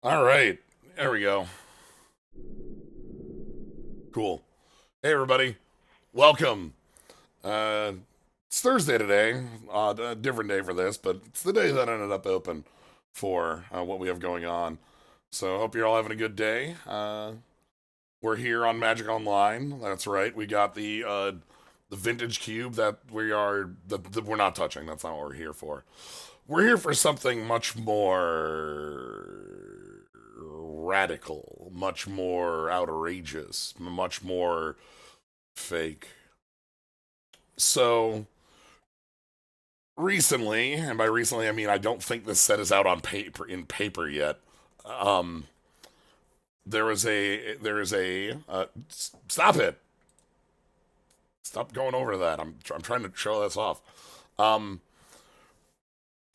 All right, there we go. Cool. Hey, everybody, welcome. Uh, it's Thursday today. A different day for this, but it's the day that ended up open for what we have going on. So, hope you're all having a good day. We're here on Magic Online. That's right. We got the vintage cube that we're not touching. That's not what we're here for. We're here for something much more radical, much more outrageous, much more fake. So recently, and by recently I mean I don't think this set is out on paper yet. Um, stop it. Stop going over that. I'm trying to show this off. Um,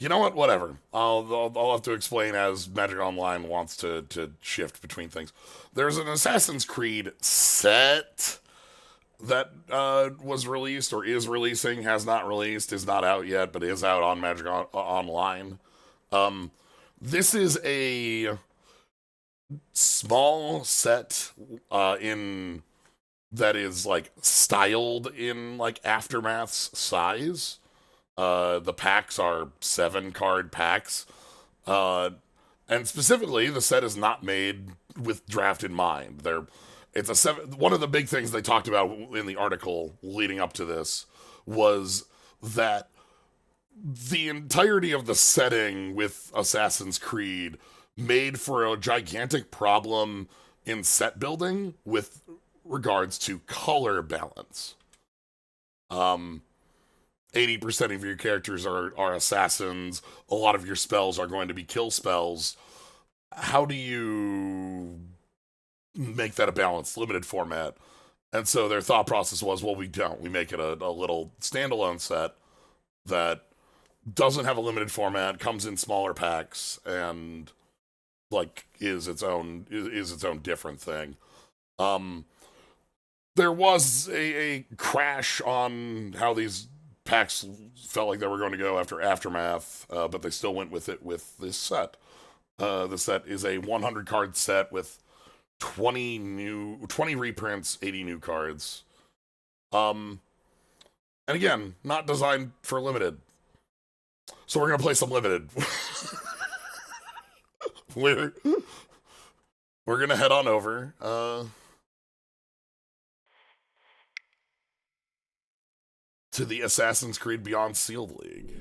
you know what? Whatever. I'll have to explain as Magic Online wants to shift between things. There's an Assassin's Creed set that was released or is releasing, has not released, is not out yet, but is out on Online. Um, this is a small set in that is like styled in like Aftermath's size. The packs are 7 card packs. Uh, and specifically, the set is not made with draft in mind. It's a seven. One of the big things they talked about in the article leading up to this was that the entirety of the setting with Assassin's Creed made for a gigantic problem in set building with regards to color balance. Um, 80% of your characters are assassins. A lot of your spells are going to be kill spells. How do you make that a balanced limited format? And so their thought process was, well, we don't. We make it a little standalone set that doesn't have a limited format, comes in smaller packs, and like is its own different thing. Um, there was a crash on how these packs felt like they were going to go after Aftermath, but they still went with it with this set. The set is a 100 card set with 20 reprints, 80 new cards. Um, and again, not designed for limited. So we're gonna play some limited. we're we're gonna head on over to the Assassin's Creed Beyond Sealed League.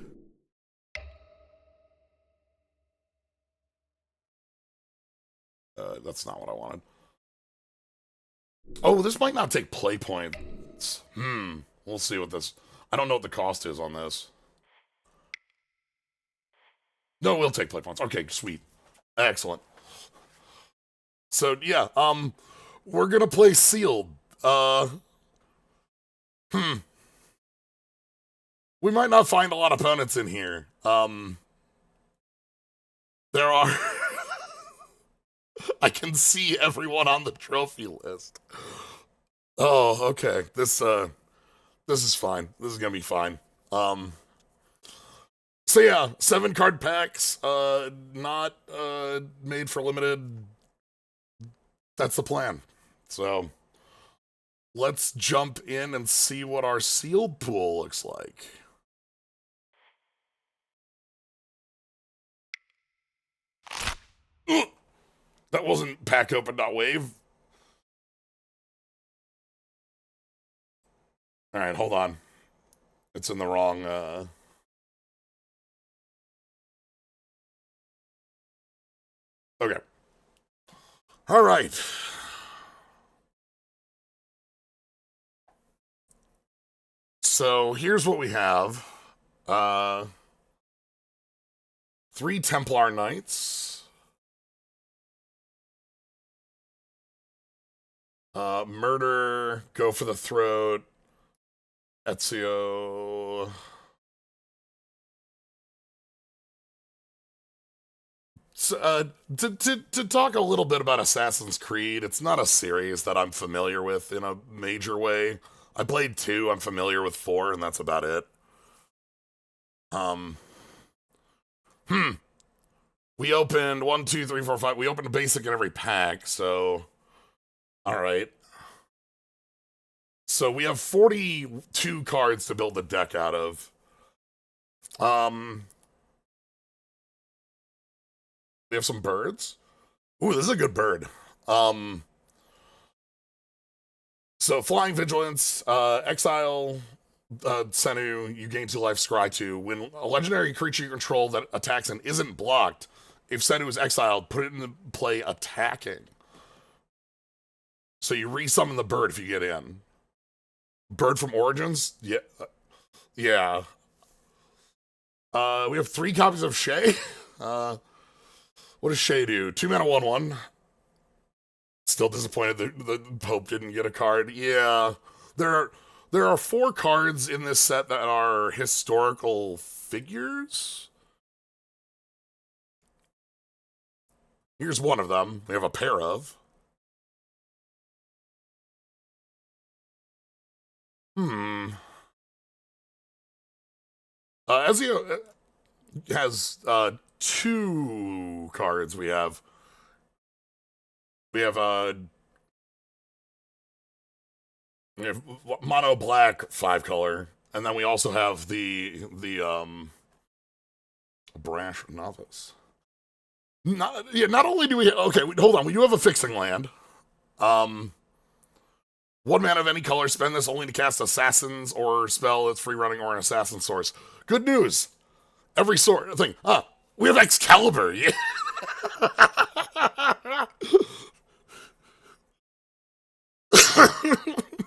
That's not what I wanted. Oh, this might not take play points. We'll see what this. I don't know what the cost is on this. No, we'll take play points. Okay, sweet, excellent. So yeah, we're gonna play sealed. Uh, hmm. We might not find a lot of opponents in here. There are. I can see everyone on the trophy list. Oh, okay. This is fine. This is gonna be fine. Um, so yeah, 7 card packs. Not made for limited. That's the plan. So let's jump in and see what our sealed pool looks like. Ugh, that wasn't pack open dot wave. All right, hold on. It's in the wrong. Okay. All right. So here's what we have. Uh, 3 Templar Knights. Murder, Go for the Throat, Ezio. So, to talk a little bit about Assassin's Creed, it's not a series that I'm familiar with in a major way. I played 2, I'm familiar with 4, and that's about it. Um, hmm. We opened one, two, three, four, five. We opened a basic in every pack, so all right. So we have 42 cards to build the deck out of. Um, we have some birds. Ooh, this is a good bird. Um, so flying vigilance, exile, Senu, you gain 2 life, scry 2. When a legendary creature you control that attacks and isn't blocked, if Senu is exiled, put it into play attacking. So you resummon the bird if you get in. Bird from Origins? Yeah. Yeah. We have 3 copies of Shay. What does Shay do? 2 mana, 1/1. Still disappointed that the Pope didn't get a card. Yeah. There are there are 4 cards in this set that are historical figures. Here's one of them. We have a pair of. Hmm. Ezio has 2 cards. We have we have mono black 5 color, and then we also have the brash novice. Not only do we okay, hold on. We do have a fixing land. Um, 1 mana of any color. Spend this only to cast assassins or spell that's free running or an assassin source. Good news. Every sort thing. We have Excalibur. Yeah.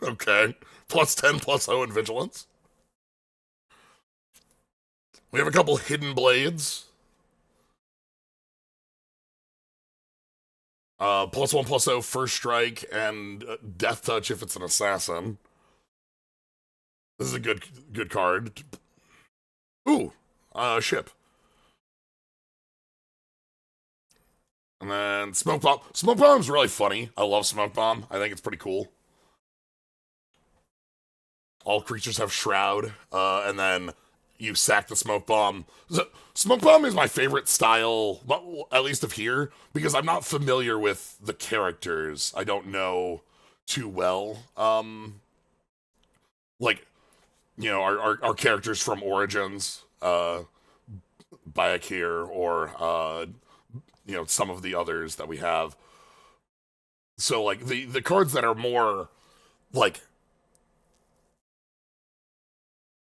Okay. +10, +0 in vigilance. We have a couple hidden blades. +1, +0 first strike and death touch if it's an assassin. This is a good card. Ooh, ship. And then Smoke Bomb. Smoke Bomb's really funny. I love Smoke Bomb. I think it's pretty cool. All creatures have Shroud, and then you sack the Smoke Bomb. Smoke Bomb is my favorite style, at least of here, because I'm not familiar with the characters. I don't know too well. Like, our characters from Origins, Bayakir, or, some of the others that we have. So, like, the cards that are more, like,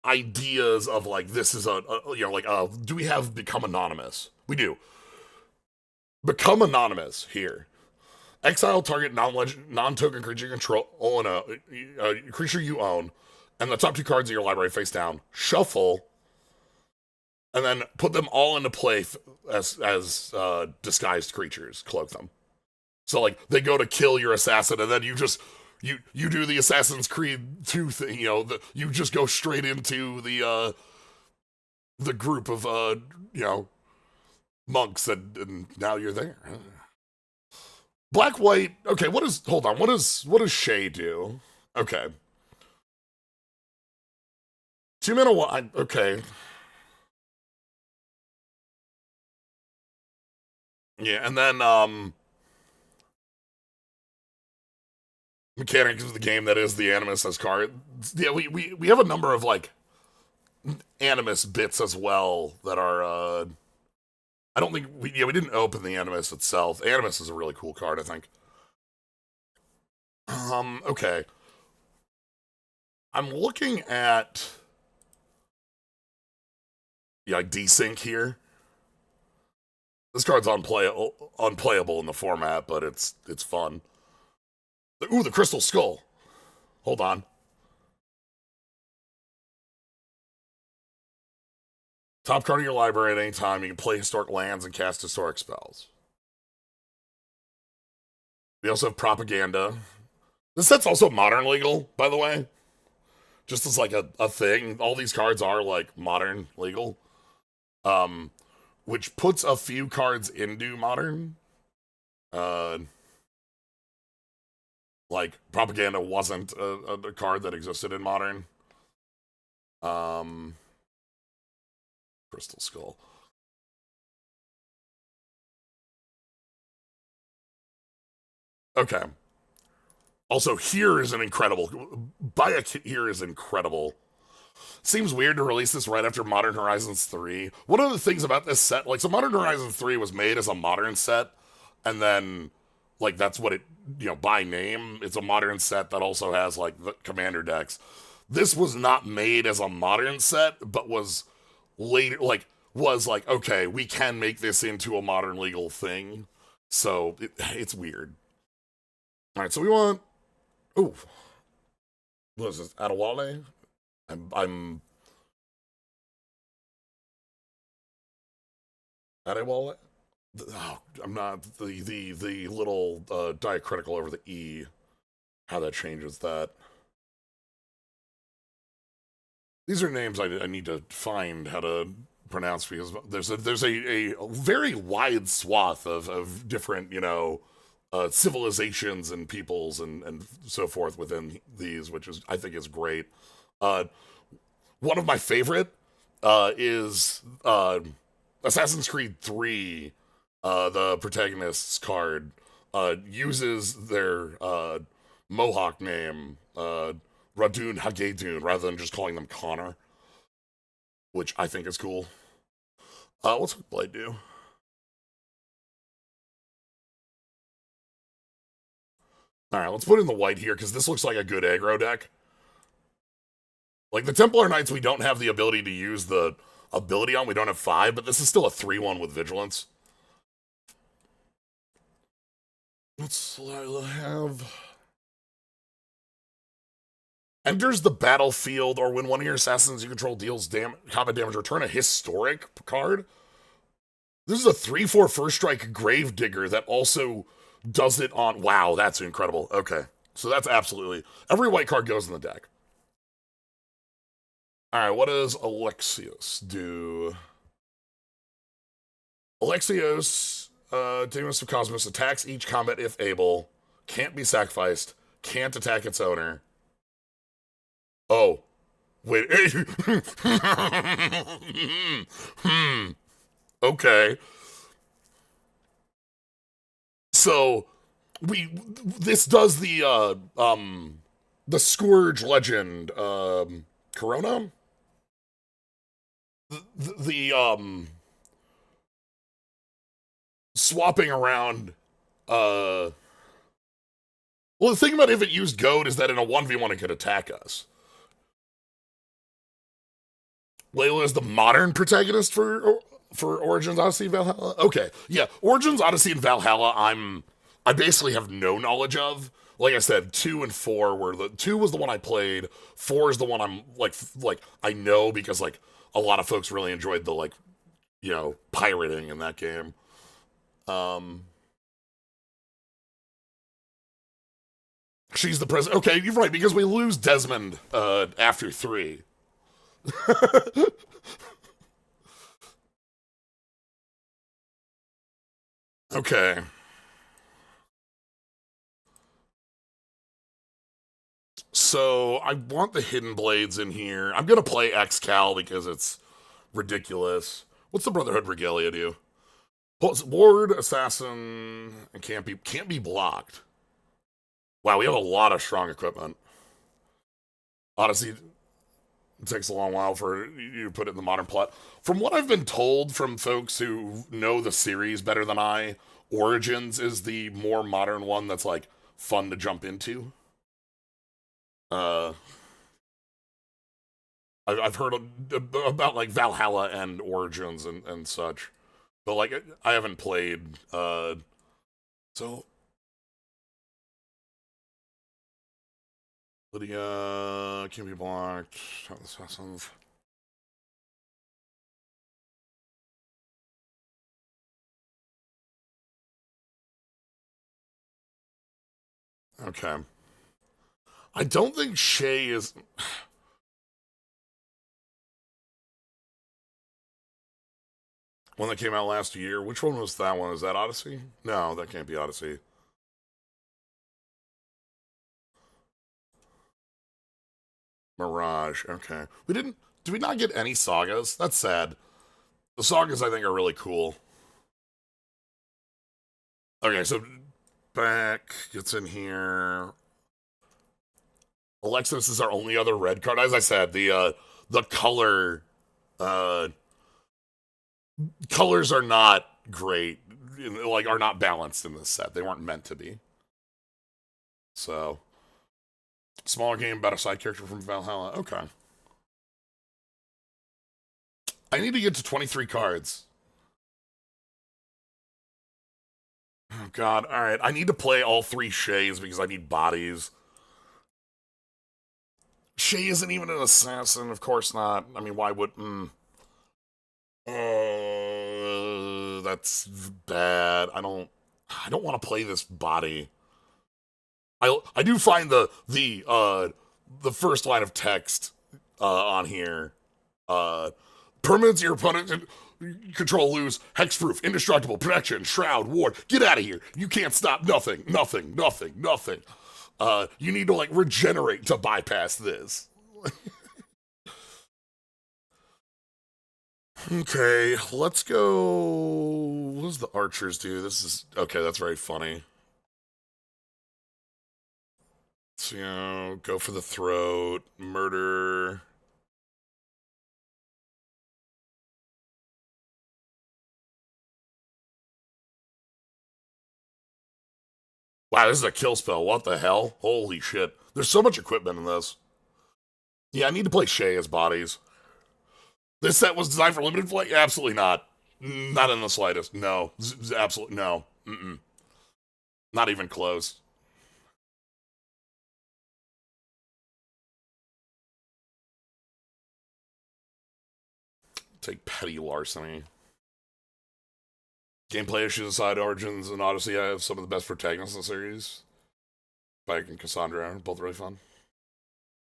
ideas of like this is do we have Become Anonymous? We do. Become Anonymous here. Exile target non-token creature you control on a creature you own, and the top 2 cards of your library face down. Shuffle, and then put them all into play as disguised creatures. Cloak them. So like they go to kill your assassin, and then you do the Assassin's Creed 2 thing. You just go straight into the group of monks, and now you're there. Black white. Okay, hold on? What does Shay do? Okay, 2 mana one. Okay, yeah, and then mechanics of the game that is the Animus as card. Yeah, we have a number of like Animus bits as well that are. I don't think we didn't open the Animus itself. Animus is a really cool card, I think. Okay. I'm looking at desync here. This card's unplayable in the format, but it's fun. Ooh, the Crystal Skull. Hold on. Top card of your library at any time. You can play historic lands and cast historic spells. We also have Propaganda. This set's also modern legal, by the way. Just as like a thing. All these cards are like modern legal. Which puts a few cards into modern. Like Propaganda wasn't a card that existed in modern. Crystal Skull. Okay. Also, here is an incredible. Buy a kit here is incredible. Seems weird to release this right after Modern Horizons 3. One of the things about this set, like, so Modern Horizons 3 was made as a modern set, and then, like, that's what it, by name, it's a modern set that also has, like, the commander decks. This was not made as a modern set, but was later, like, okay, we can make this into a modern legal thing. So, it's weird. All right, so we want, ooh, what is this, Adewale? I'm Adewale? Oh, I'm not the little diacritical over the e. How that changes that. These are names I need to find how to pronounce because there's a very wide swath of different civilizations and peoples and so forth within these, which is I think is great. Uh, One of my favorite is Assassin's Creed 3. The protagonist's card uses their Mohawk name, Radun Hagedun, rather than just calling them Connor, which I think is cool. What's Blade do? All right, let's put in the white here because this looks like a good aggro deck. Like the Templar Knights, we don't have the ability to use the ability on. We don't have 5, but this is still a 3/1 with Vigilance. Let's have enters the battlefield, or when one of your assassins you control deals combat damage, return a historic card. This is a 3/4 first strike Gravedigger that also does it on. Wow, that's incredible. Okay, so that's absolutely every white card goes in the deck. All right, what does Alexios do? Alexios, Daemons of Cosmos, attacks each combat if able, can't be sacrificed, can't attack its owner. Oh, wait. Hmm. Okay. So we this does the Scourge legend Corona, the swapping around well, the thing about if it used goad is that in a 1v1 it could attack us. Layla is the modern protagonist for Origins Odyssey Valhalla. Okay, yeah, Origins Odyssey and Valhalla. I basically have no knowledge of. Like I said, 2 and 4 were the 2 was the one I played. 4 is the one I'm like I know because like a lot of folks really enjoyed the pirating in that game. Um, she's the president. Okay, you're right because we lose Desmond after 3. Okay. So I want the Hidden Blades in here. I'm gonna play X-Cal because it's ridiculous. What's the Brotherhood Regalia do? Ward, Assassin, and can't be blocked. Wow, we have a lot of strong equipment. Odyssey, it takes a long while for you to put it in the modern plot. From what I've been told from folks who know the series better than I, Origins is the more modern one that's like fun to jump into. Uh, I've heard about like Valhalla and Origins and such, but like I haven't played. So Lydia can be blocked. Okay. I don't think Shay is. One that came out last year. Which one was that one? Is that Odyssey? No, that can't be Odyssey. Mirage. Okay. We didn't. Did we not get any sagas? That's sad. The sagas I think are really cool. Okay, so back, gets in here. Alexos is our only other red card. As I said, the uh colors are not great, like are not balanced in this set. They weren't meant to be. So smaller game about a side character from Valhalla. Okay. I need to get to 23 cards. Oh god. All right. I need to play all three Shays because I need bodies. Shay isn't even an assassin. Of course not. I mean, why would? That's bad. I don't want to play this body. I do find the first line of text on here. Permanents your opponent control lose hexproof, indestructible, protection, shroud, ward. Get out of here. You can't stop nothing, nothing, nothing, nothing. You need to like regenerate to bypass this. Okay, let's go. What does the archers do? This is okay. That's very funny. So, go for the throat, murder. Wow, this is a kill spell. What the hell? Holy shit. There's so much equipment in this. Yeah, I need to play Shay as bodies. This set was designed for limited play? Absolutely not. Not in the slightest. No. Absolutely no. Mm-mm. Not even close. Take petty larceny. Gameplay issues aside, Origins and Odyssey have some of the best protagonists in the series. Spike and Cassandra are both really fun.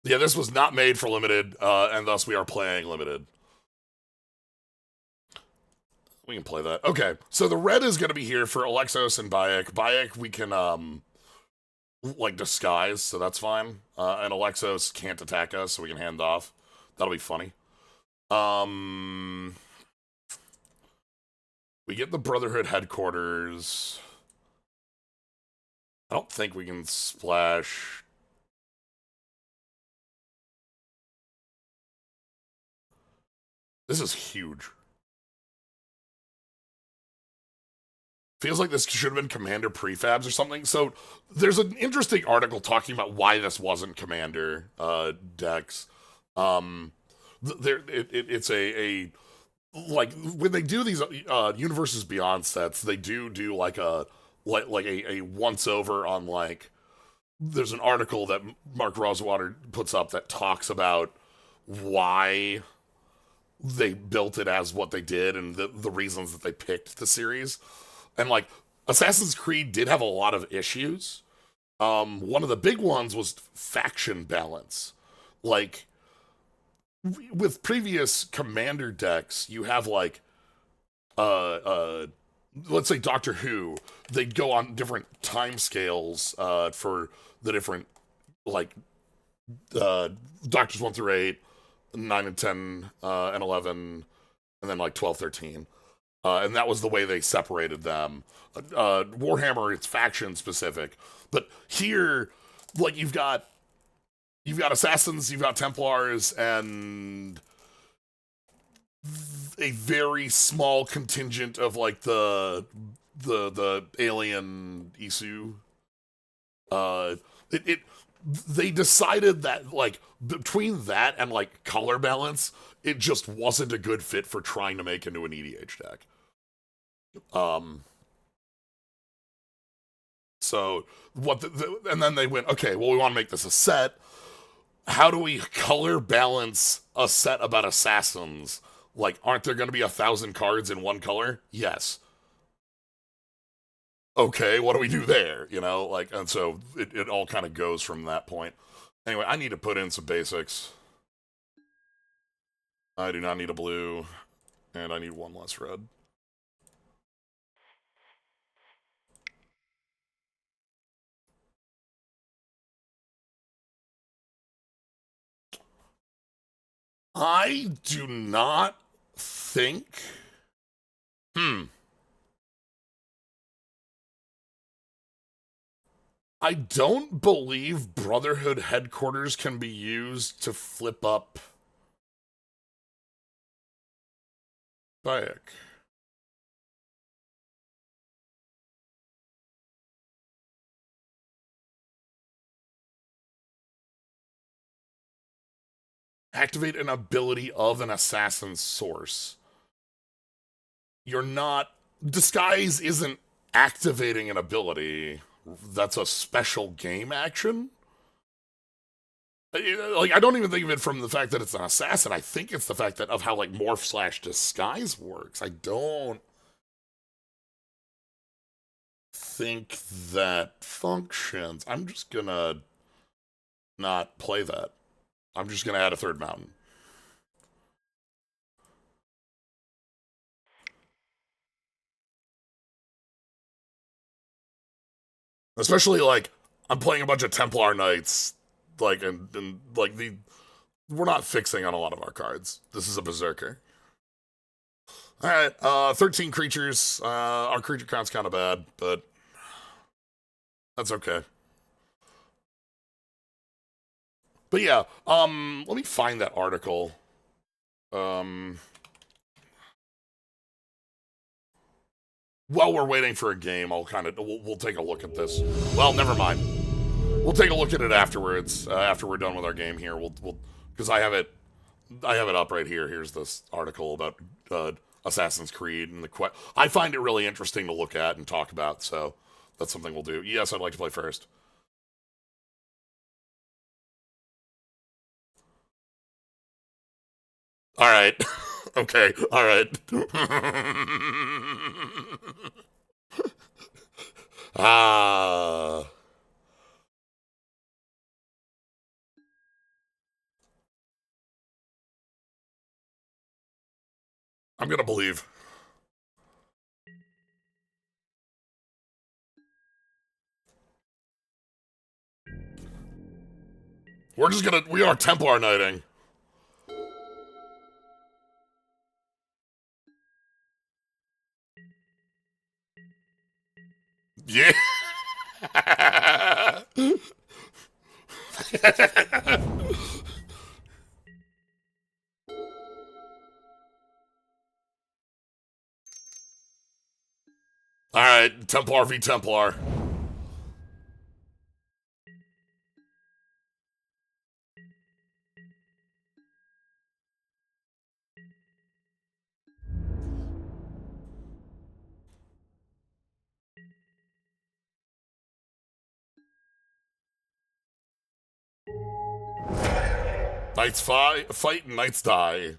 Yeah, this was not made for limited, and thus we are playing limited. We can play that. Okay, so the red is going to be here for Alexos and Bayek. Bayek we can, like, disguise, so that's fine. And Alexos can't attack us, so we can hand off. That'll be funny. We get the Brotherhood headquarters. I don't think we can splash. This is huge. Feels like this should have been Commander prefabs or something. So there's an interesting article talking about why this wasn't Commander decks. It's a like when they do these Universes Beyond sets, they do like a once over on like. There's an article that Mark Rosewater puts up that talks about why they built it as what they did and the reasons that they picked the series. And like Assassin's Creed did have a lot of issues. One of the big ones was faction balance. Like with previous commander decks, you have like let's say Doctor Who, they'd go on different time scales for the different like Doctors 1 through 8, 9 and 10, and 11, and then like 12, 13. And that was the way they separated them. Warhammer, it's faction specific, but here, like you've got assassins, you've got Templars, and a very small contingent of like the alien Isu. It they decided that like between that and like color balance, it just wasn't a good fit for trying to make into an EDH deck. Um, so and then they went, okay, well we want to make this a set. How do we color balance a set about assassins? Like, aren't there going to be 1,000 cards in one color? Yes. Okay, what do we do there? You know, like, and so it all kind of goes from that point. Anyway, I need to put in some basics. I do not need a blue, and I need one less red. I do not think. Hmm. I don't believe Brotherhood headquarters can be used to flip up Bayek. Activate an ability of an assassin's source. You're not. Disguise isn't activating an ability. That's a special game action. Like, I don't even think of it from the fact that it's an assassin. I think it's the fact that of how like morph slash disguise works. I don't think that functions. I'm just gonna not play that. I'm just gonna add a third mountain. Especially like I'm playing a bunch of Templar Knights, like and like the we're not fixing on a lot of our cards. This is a berserker. All right, 13 creatures. Our creature count's kind of bad, but that's okay. But yeah, let me find that article. Um, while we're waiting for a game, I'll kind of we'll take a look at this. Well, never mind. We'll take a look at it afterwards. After we're done with our game here, we'll because I have it up right here. Here's this article about Assassin's Creed and I find it really interesting to look at and talk about. So that's something we'll do. Yes, I'd like to play first. All right. Okay. All right. Ah. I'm gonna believe. We are Templar Knighting. Yeah. All right, Templar v Templar. Knights fight and knights die.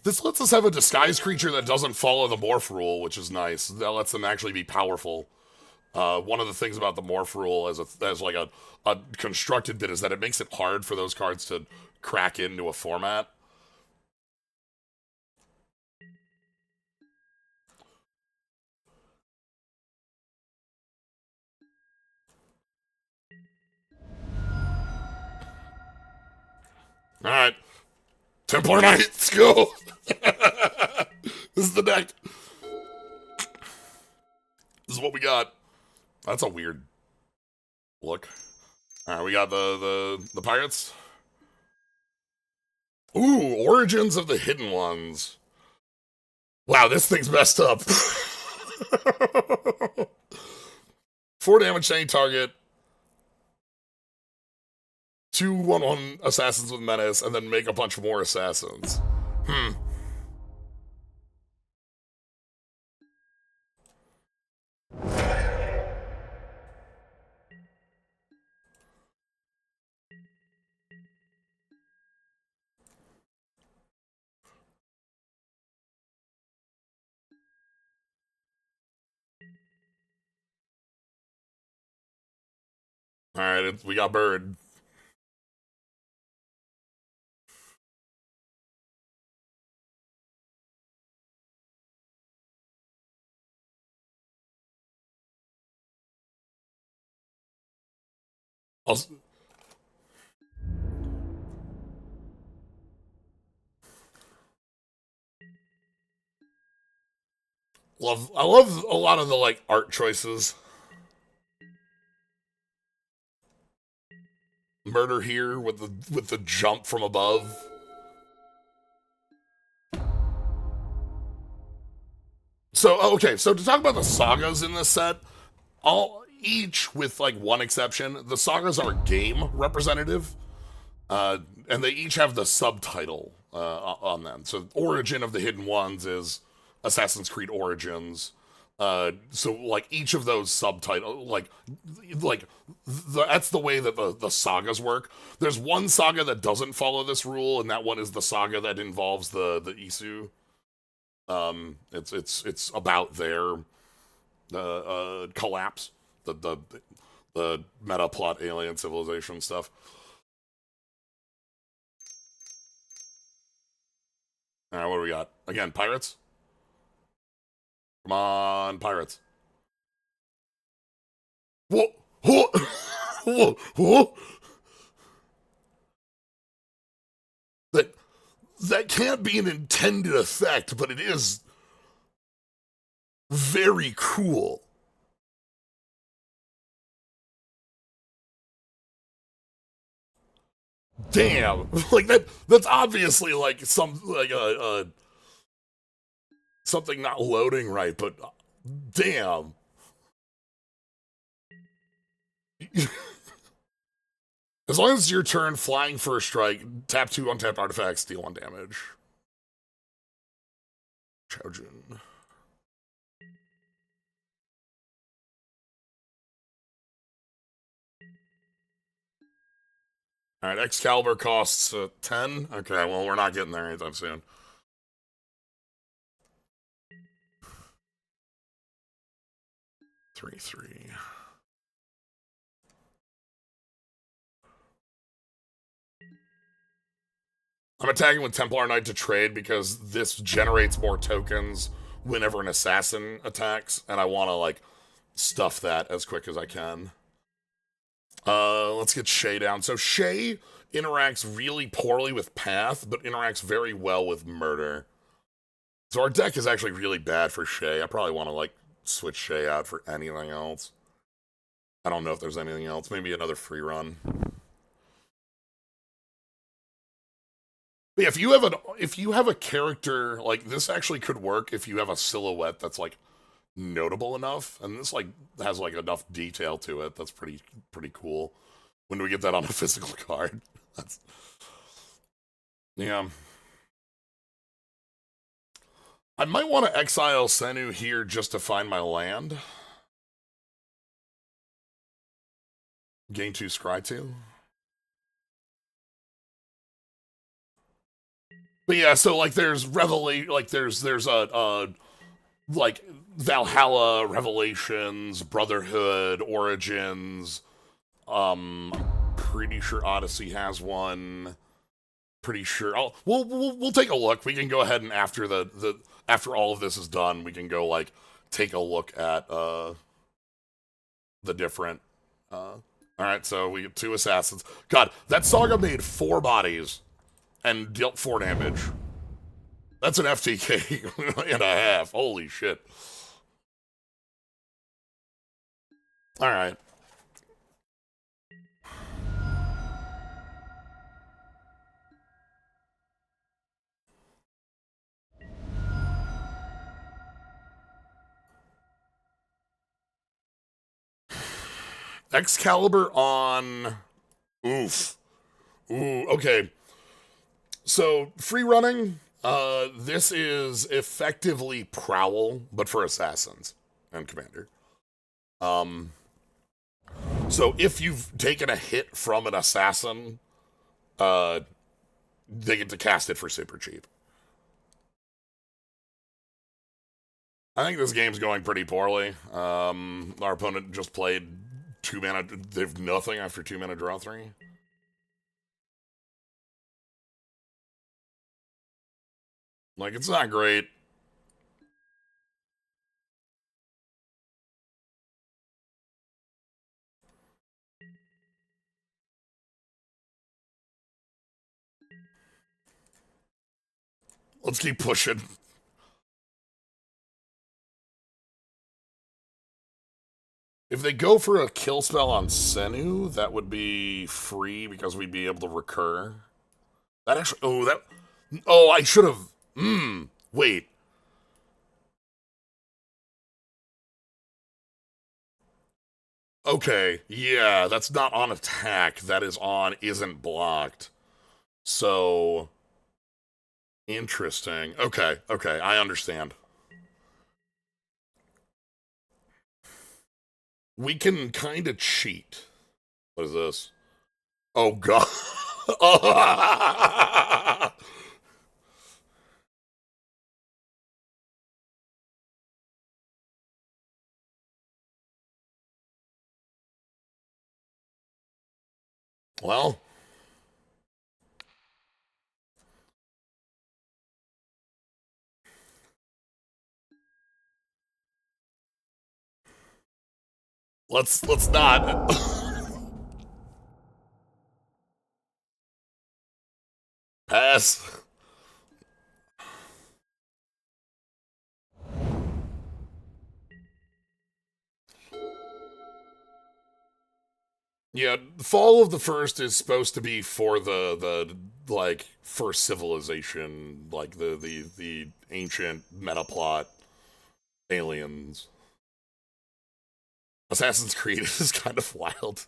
This lets us have a disguise creature that doesn't follow the morph rule, which is nice. That lets them actually be powerful. One of the things about the morph rule as like a constructed bit is that it makes it hard for those cards to crack into a format. All right, Templar Knights, go! This is the deck. This is what we got. That's a weird look. All right, we got the pirates. Ooh, Origins of the Hidden Ones. Wow, this thing's messed up. 4 damage to any target. 2/1/1 assassins with menace, and then make a bunch more assassins. Hmm. All right, we got bird. I love a lot of the like art choices. Murder here with the jump from above. So okay, so to talk about the sagas in this set, all each with like one exception, the sagas are game representative, uh, and they each have the subtitle on them. So Origin of the Hidden Ones is Assassin's Creed Origins. So like each of those subtitle that's the way that the sagas work. There's one saga that doesn't follow this rule, and that one is the saga that involves the Isu. It's about their collapse, the meta plot alien civilization stuff. All right, what do we got? Again, pirates. Come on, pirates. Whoa, whoa, whoa, whoa. That that can't be an intended effect, but it is very cool. Damn, like that's obviously like some like something not loading right, but damn. As long as it's your turn, flying for a strike, tap 2 untapped artifacts, deal 1 damage. Chojin. Alright, Excalibur costs 10. Okay, well, we're not getting there anytime soon. Three. I'm attacking with Templar Knight to trade because this generates more tokens whenever an assassin attacks, and I want to, like, stuff that as quick as I can. Let's get Shay down. So Shay interacts really poorly with Path, but interacts very well with Murder. So our deck is actually really bad for Shay. I probably want to, like, switch Shay out for anything else. I don't know if there's anything else. Maybe another free run. But yeah, if you have a character like this, actually could work if you have a silhouette that's like notable enough, and this like has like enough detail to it. That's pretty cool. When do we get that on a physical card? That's yeah. I might want to exile Senu here just to find my land. Gain 2, scry 2. But yeah, so like there's revelation, like there's a like Valhalla, Revelations, Brotherhood, Origins. Pretty sure Odyssey has one. Pretty sure. We'll take a look. We can go ahead and after the after all of this is done, we can go like take a look at the different. All right, so we get 2 assassins. God, that saga made 4 bodies and dealt 4 damage. That's an FTK and a half. Holy shit. All right. Excalibur on. Oof. Ooh, okay. So, free running, this is effectively Prowl, but for assassins and commander. Um, so if you've taken a hit from an assassin, uh, they get to cast it for super cheap. I think this game's going pretty poorly. Our opponent just played 2 mana. They've nothing after 2 mana draw 3. Like, it's not great. Let's keep pushing. If they go for a kill spell on Senu, that would be free because we'd be able to recur. That actually. Oh, that. Oh, I should have. Wait. Okay. Yeah, that's not on attack. That is on isn't blocked. So. Interesting. Okay. Okay. I understand. We can kind of cheat. What is this? Oh, God. Well, let's not. Pass. Yeah, Fall of the First is supposed to be for the like first civilization, like the ancient meta plot aliens. Assassin's Creed is kind of wild.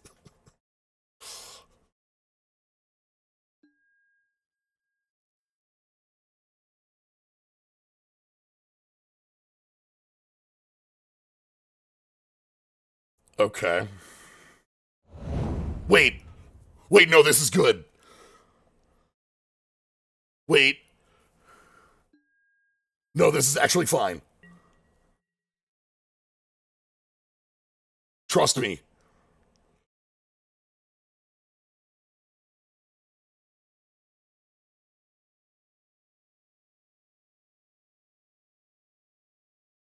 Okay. Wait. Wait, no, this is good. Wait. No, this is actually fine. Trust me.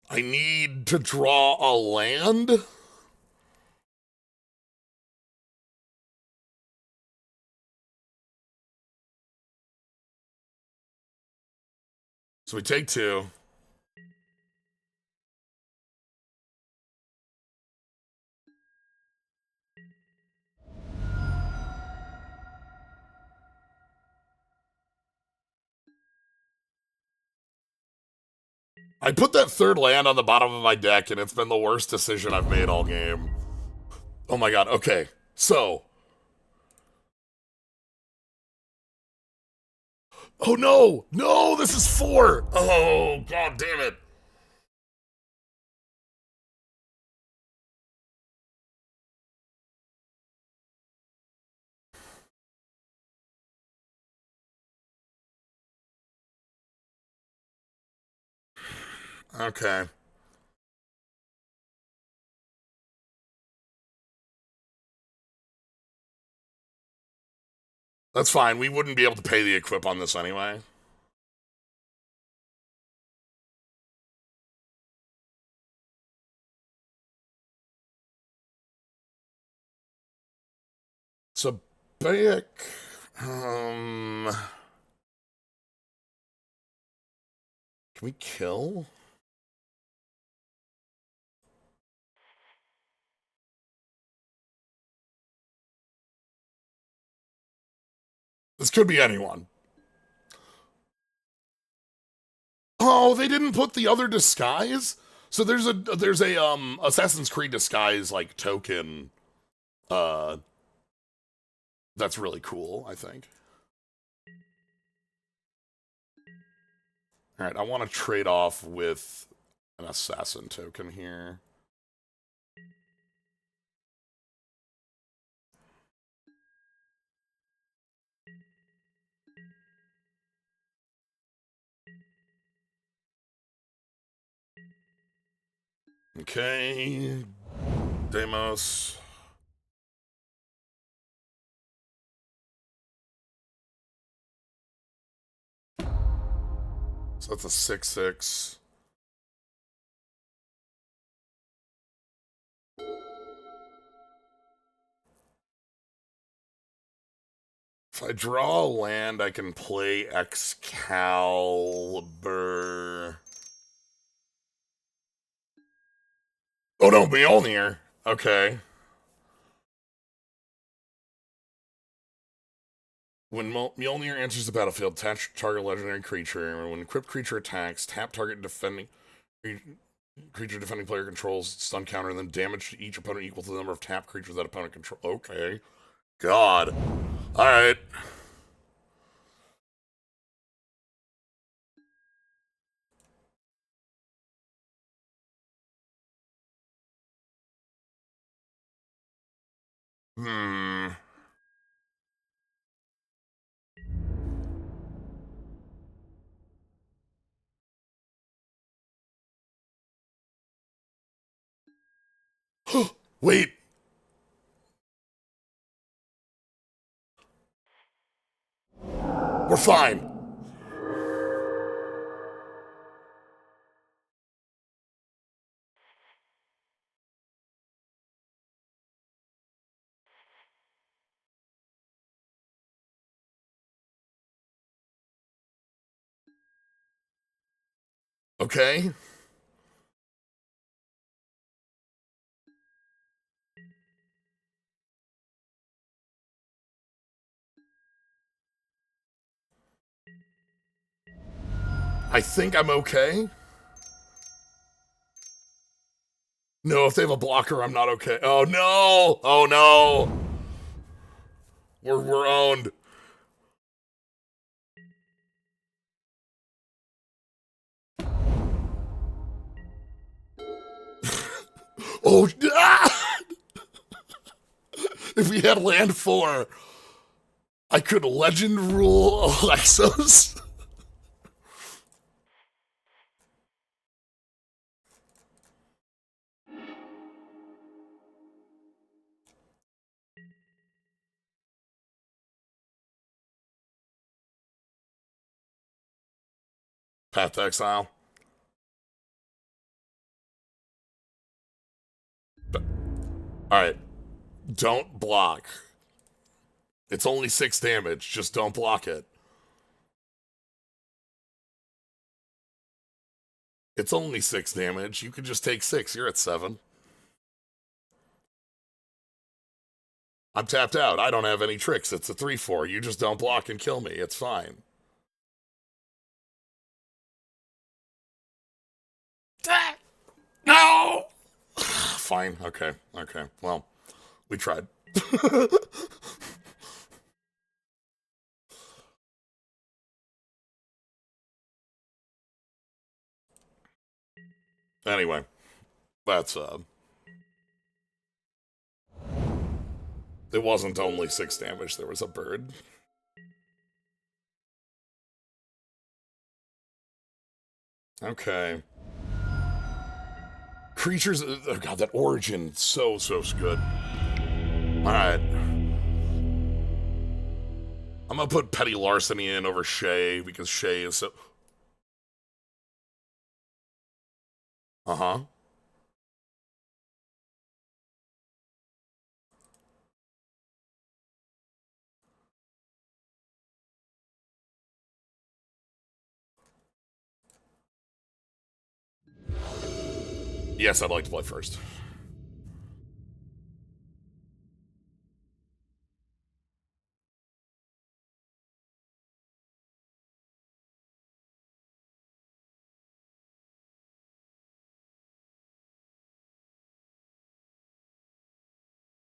I need to draw a land. So we take two. I put that third land on the bottom of my deck, and it's been the worst decision I've made all game. Oh my god, okay. So. Oh no! No, this is four! Oh, god damn it. Okay. That's fine. We wouldn't be able to pay the equip on this anyway. So, Bayek. Um. Can we kill? This could be anyone. Oh, they didn't put the other disguise? So there's a Assassin's Creed disguise like token uh that's really cool, I think. All right, I want to trade off with an assassin token here. Okay, Deimos. So that's a 6/6. If I draw a land, I can play Excalibur. Oh no, Mjolnir. Okay. When Mjolnir enters the battlefield, target legendary creature. When equipped creature attacks, tap target creature defending player controls stun counter, and then damage to each opponent equal to the number of tap creatures that opponent control. Okay. God. Alright. Hmm. Wait. We're fine. Okay. I think I'm okay. No, if they have a blocker, I'm not okay. Oh no! Oh no! We're owned. Oh, ah! If we had land 4, I could legend rule Alexos. Path to Exile. Alright. Don't block. It's only 6 damage. Just don't block it. It's only 6 damage. You can just take 6. You're at 7. I'm tapped out. I don't have any tricks. It's a 3-4. You just don't block and kill me. It's fine. No! Fine. Okay. Okay. Well, we tried. Anyway, that's it wasn't only 6 damage. There was a bird. Okay. Creatures. Oh god, that origin so good. All right. I'm gonna put Petty Larceny in over Shay because Shay is so. Uh huh. Yes, I'd like to play first.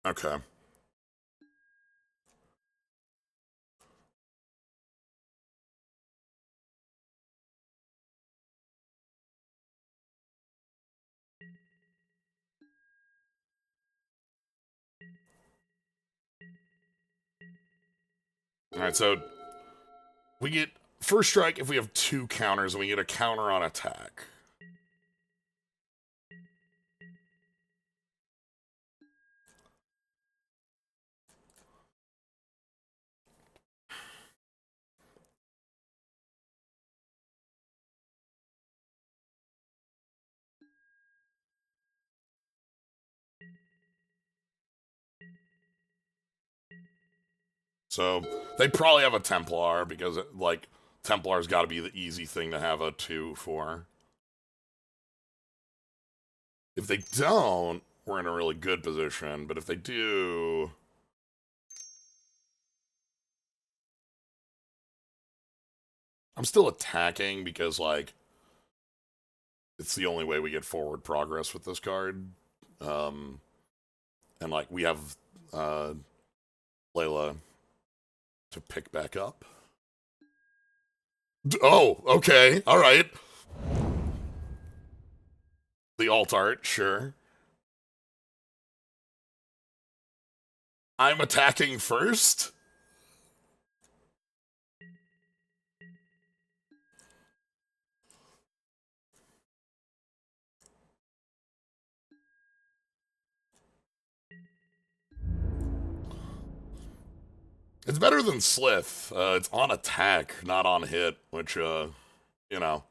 Okay. All right. So we get first strike if we have 2 counters, and we get a counter on attack. So they probably have a Templar because like Templar's got to be the easy thing to have a 2 for. If they don't, we're in a really good position. But if they do... I'm still attacking because, like, it's the only way we get forward progress with this card. And, like, we have Layla to pick back up. Oh, okay. All right. The alt art, sure. I'm attacking first? It's better than Slith. It's on attack, not on hit, which, you know.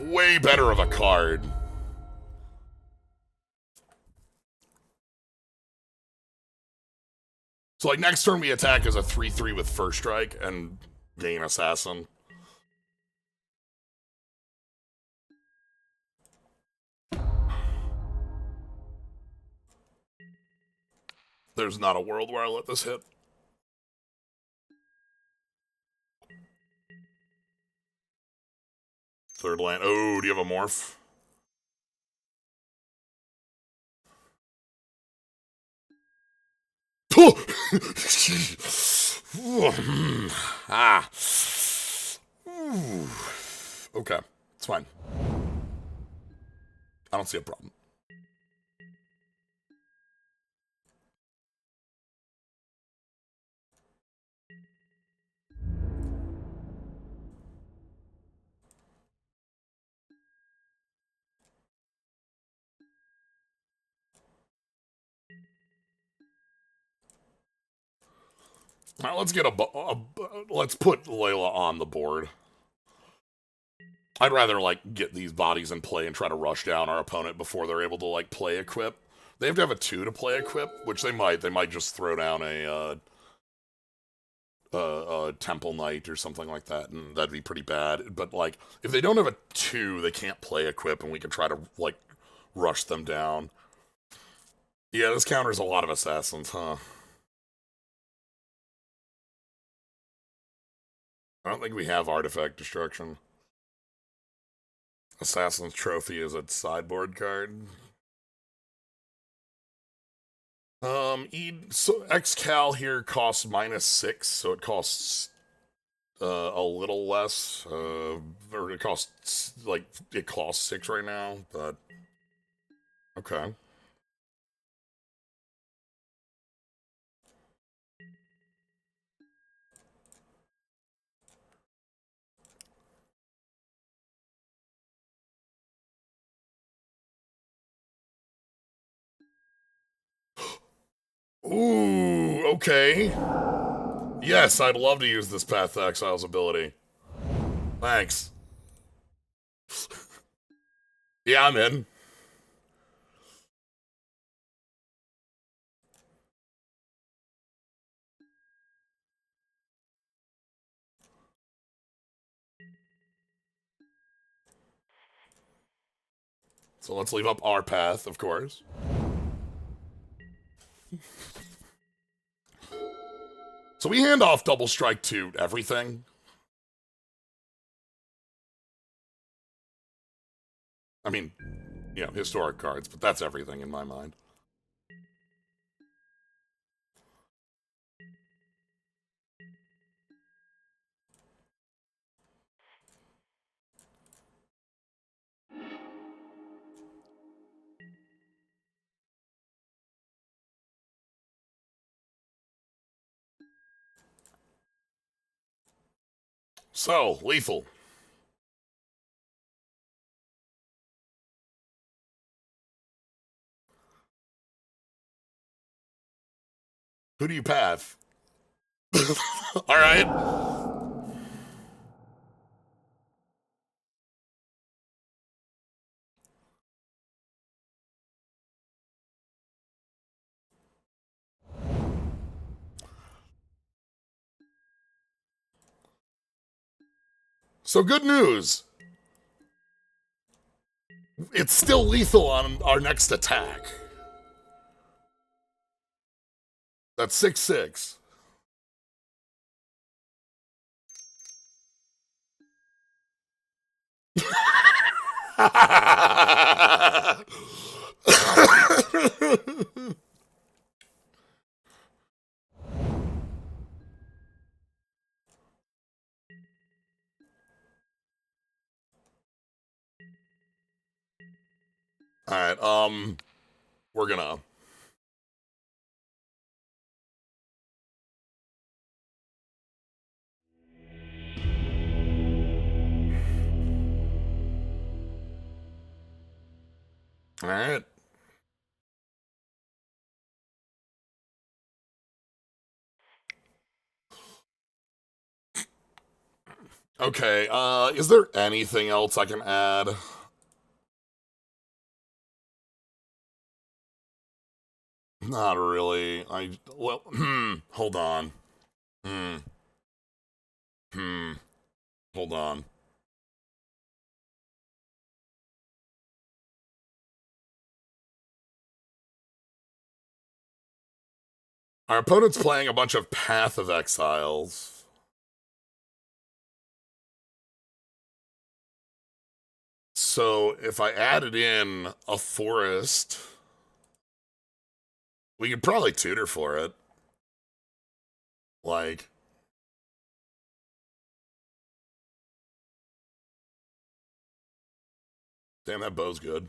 Way better of a card. So, like, next turn we attack as a 3-3 with First Strike and gain Assassin. There's not a world where I let this hit. Third land. Oh, do you have a morph? Ah. Okay, it's fine. I don't see a problem. All right, let's get let's put Layla on the board. I'd rather, like, get these bodies in play and try to rush down our opponent before they're able to, like, play equip. They have to have a 2 to play equip, which they might. They might just throw down a Temple Knight or something like that, and that'd be pretty bad. But, like, if they don't have a 2, they can't play equip, and we can try to, like, rush them down. Yeah, this counters a lot of assassins, huh? I don't think we have artifact destruction. Assassin's Trophy is a sideboard card. So Xcal here costs -6, so it costs a little less. Or it costs, like, it costs 6 right now, but okay. Ooh, okay. Yes, I'd love to use this Path to Exile's ability. Thanks. Yeah, I'm in. So let's leave up our path, of course. So we hand off Double Strike to everything. I mean, you know, historic cards, but that's everything in my mind. So, lethal. Who do you path? All right. So good news. It's still lethal on our next attack. That's 6/6. All right, we're gonna. All right. Okay, is there anything else I can add? Not really. Well, hold on. Hmm, hmm, hold on. Our opponent's playing a bunch of Path of Exiles. So if I added in a forest, we could probably tutor for it. Like, damn, that bow's good.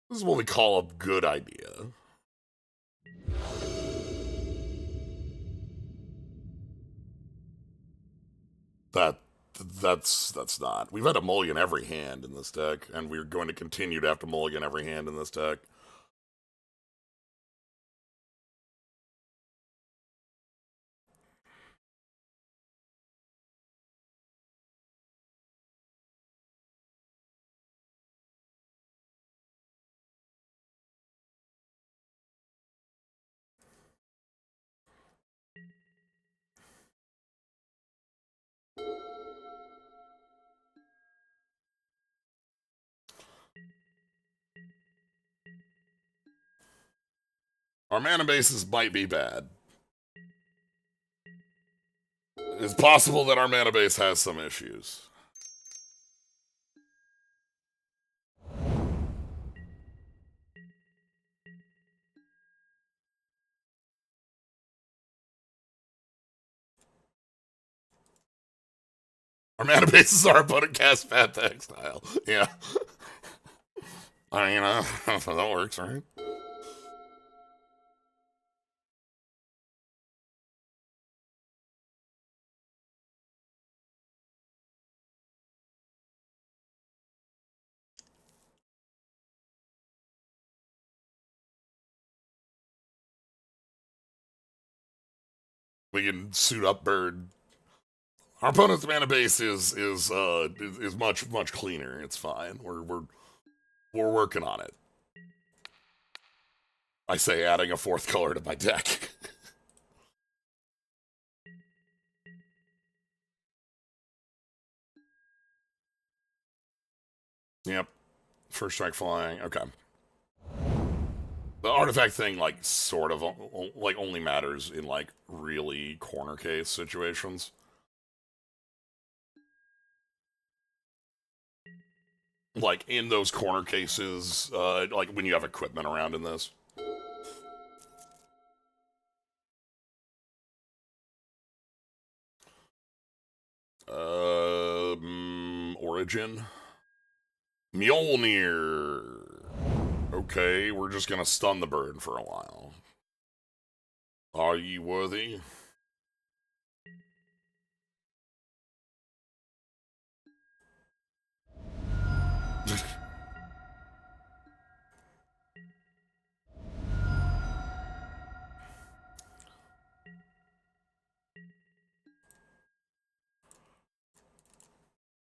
This is what we call a good idea. That that's not. We've had a mulligan every hand in this deck, and we're going to continue to have to mulligan every hand in this deck. Our mana bases might be bad. It's possible that our mana base has some issues. Our mana bases our opponent cast Path to Exile. Yeah. I mean, that works, right? We can suit up Bird. Our opponent's mana base is much cleaner. It's fine. We're working on it. I say adding a fourth color to my deck. Yep. First strike flying. Okay. The artifact thing, like, sort of, like, only matters in, like, really corner case situations. Like, in those corner cases, like, when you have equipment around in this. Origin. Mjolnir. Okay, we're just gonna stun the bird for a while. Are ye worthy?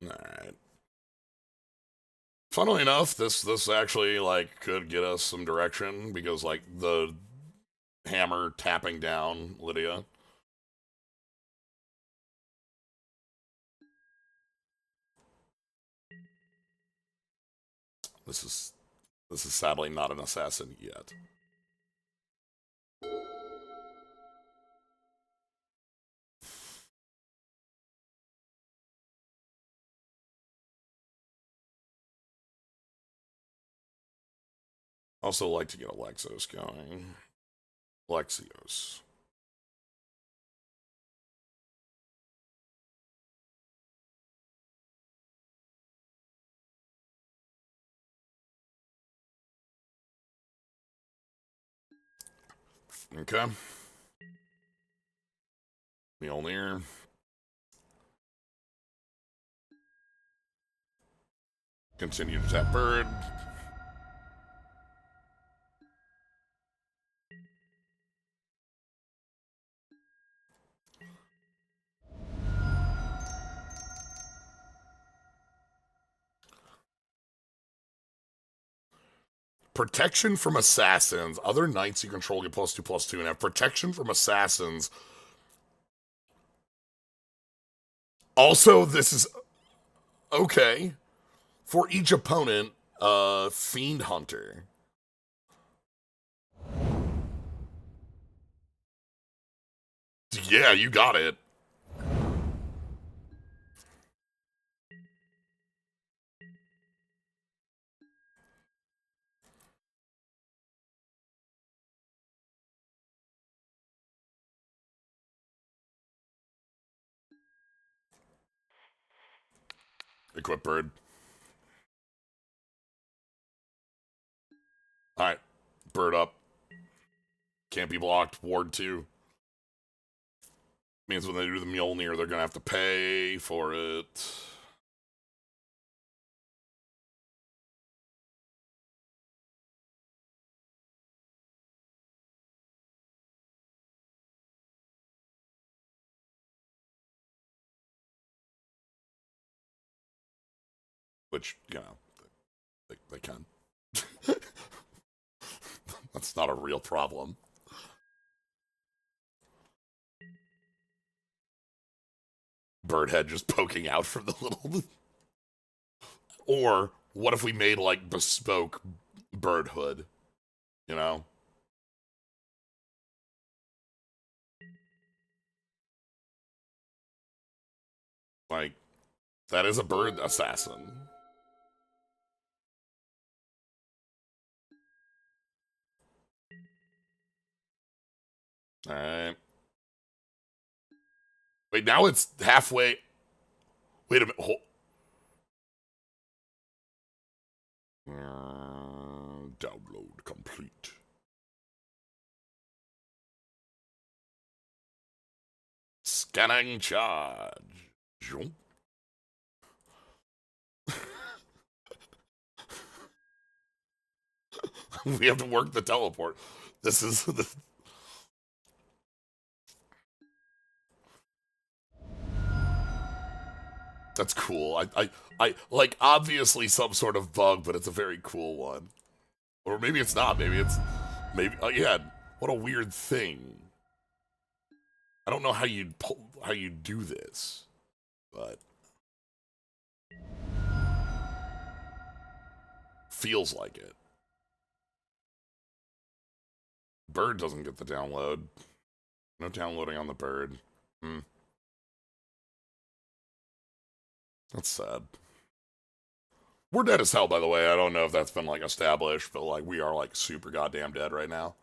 Alright. Funnily enough, this actually like could get us some direction because like the hammer tapping down Lydia. This is this is sadly not an assassin yet. Also like to get Alexos going. Alexios. Okay. Mjolnir. Continue to tap bird. Protection from assassins. Other knights you control get +2/+2 and have protection from assassins. Also, this is okay. For each opponent, Fiend Hunter. Yeah, you got it. Equip bird. Alright. Bird up. Can't be blocked. Ward 2. Means when they do the Mjolnir, they're gonna have to pay for it. Which, you know, they can. That's not a real problem. Birdhead just poking out from the little. Or what if we made like bespoke bird hood? You know? Like, that is a bird assassin. Alright. Wait, now it's halfway. Wait a minute. Download complete. Scanning charge. We have to work the teleport. This is the. That's cool. I like obviously some sort of bug, but it's a very cool one. Or maybe it's not. Maybe it's maybe. Yeah. What a weird thing. I don't know how you do this, but feels like it. Bird doesn't get the download. No downloading on the bird. Hmm. That's sad. We're dead as hell, by the way. I don't know if that's been like established, but like we are like super goddamn dead right now.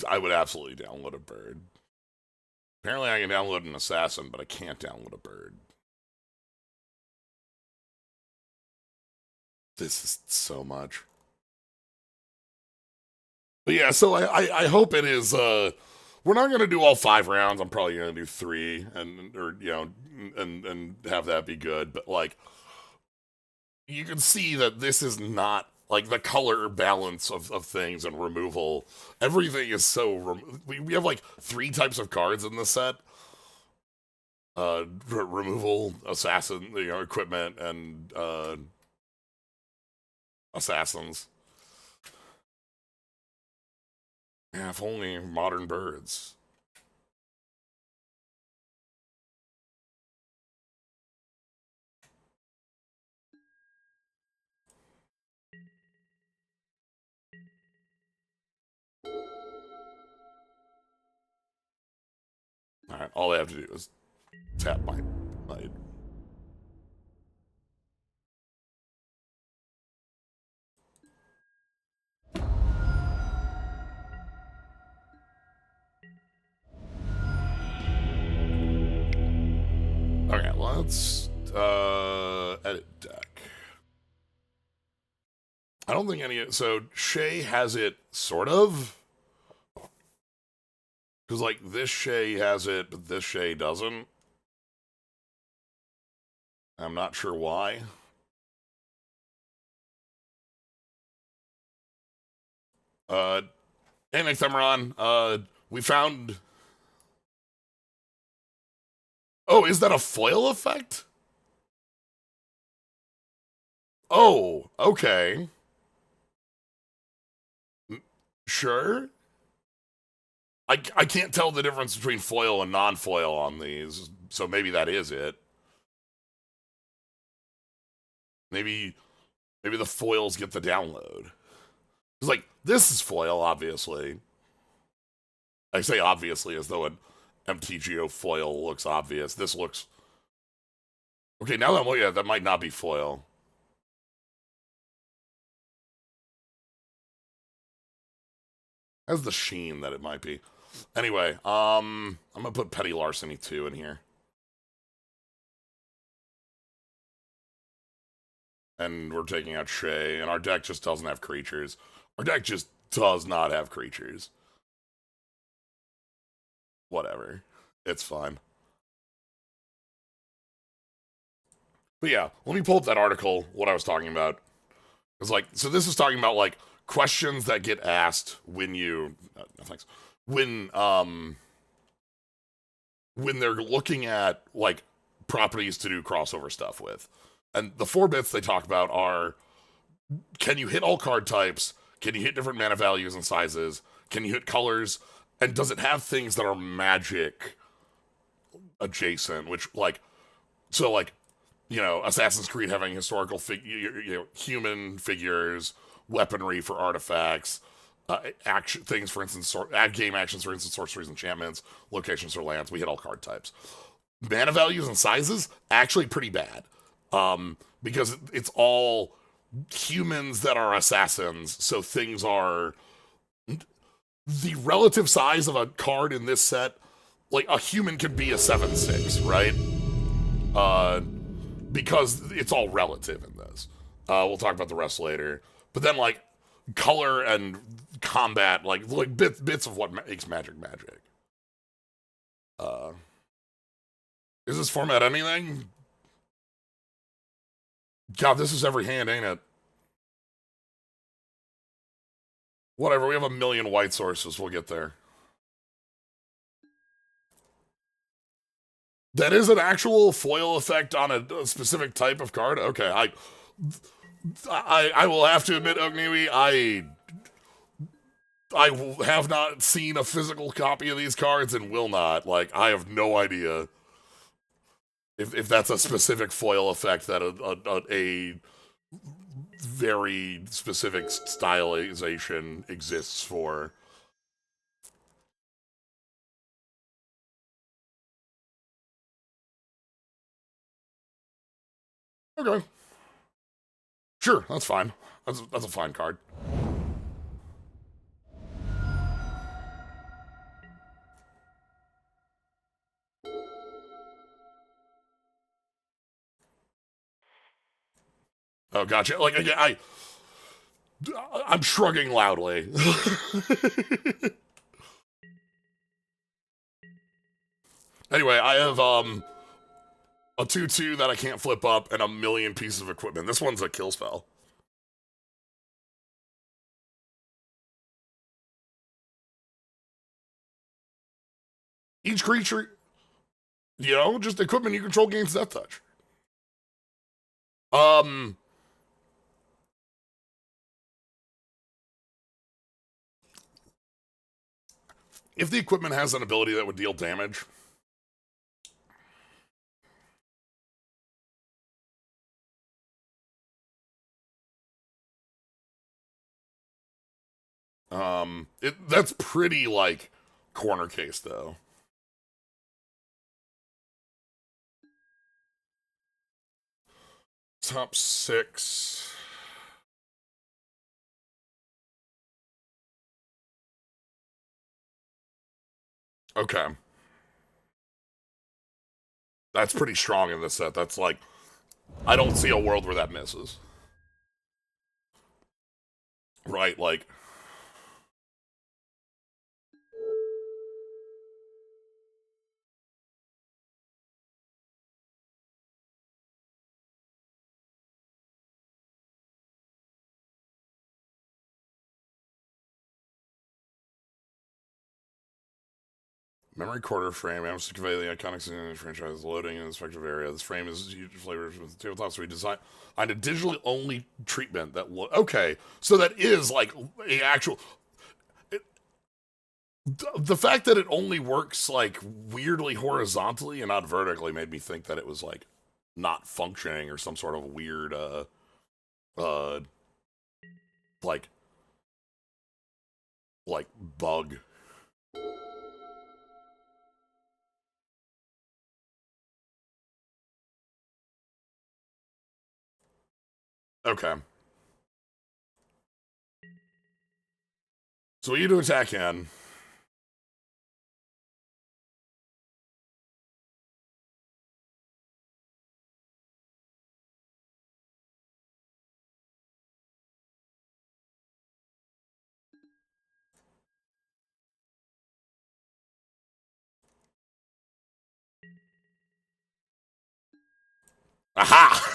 I would absolutely download a bird. Apparently, I can download an assassin, but I can't download a bird. This is so much. But yeah, so I hope it is we're not gonna do all 5 rounds. I'm probably gonna do 3, and or and have that be good. But like, you can see that this is not like the color balance of things and removal. Everything is so we have like 3 types of cards in this set: removal, assassin, equipment, and assassins. Yeah, if only modern birds. All right, all they have to do is tap my. Okay, let's edit deck. I don't think any. So Shay has it sort of. Because, like, this Shay has it, but this Shay doesn't. I'm not sure why. Anyway, Themeron, we found... Oh, is that a foil effect? Oh, okay. Sure. I can't tell the difference between foil and non-foil on these, so maybe that is it. Maybe the foils get the download. It's like, this is foil, obviously. I say obviously as though an MTGO foil looks obvious. This looks... Okay, now that I'm looking at it, that might not be foil. Has the sheen that it might be. Anyway, I'm gonna put Petty Larceny 2 in here. And we're taking out Shay, and our deck just doesn't have creatures. Our deck just does not have creatures. Whatever. It's fine. But yeah, let me pull up that article, what I was talking about. It's like, so this is talking about, like, questions that get asked when you... no thanks. When they're looking at, like, properties to do crossover stuff with. And the 4 bits they talk about are, can you hit all card types? Can you hit different mana values and sizes? Can you hit colors? And does it have things that are magic adjacent? Which, like, so, like, Assassin's Creed having historical human figures, weaponry for artifacts, action things, for instance, game actions, for instance, sorceries, enchantments, locations for lands. We hit all card types. Mana values and sizes actually pretty bad, because it's all humans that are assassins. So things are the relative size of a card in this set. Like, a human could be a 7/6, right? Because it's all relative in this. We'll talk about the rest later. But then, like, color and combat, like bits of what makes magic magic. Is this format anything? God, this is every hand, ain't it? Whatever, we have a million white sources. We'll get there. That is an actual foil effect on a specific type of card? Okay, I will have to admit, Ogniwi, I have not seen a physical copy of these cards and will not. Like, I have no idea if that's a specific foil effect that a very specific stylization exists for. Okay. Sure, that's fine. That's a fine card. Oh, gotcha. Like, I'm shrugging loudly. Anyway, I have a 2/2 that I can't flip up and a million pieces of equipment. This one's a kill spell. Each creature, just equipment you control gains death touch. Um, if the equipment has an ability that would deal damage, that's pretty like corner case though. Top six. Okay. That's pretty strong in this set. That's like, I don't see a world where that misses. Right, like, memory quarter frame aims to convey the iconic scene in the franchise loading in an effective area. This frame is huge flavor from the tabletop, so we designed on a digitally only treatment that okay, so that is like a actual. The fact that it only works like weirdly horizontally and not vertically made me think that it was like not functioning or some sort of weird uh like like bug. Okay. So we need to attack in. Aha!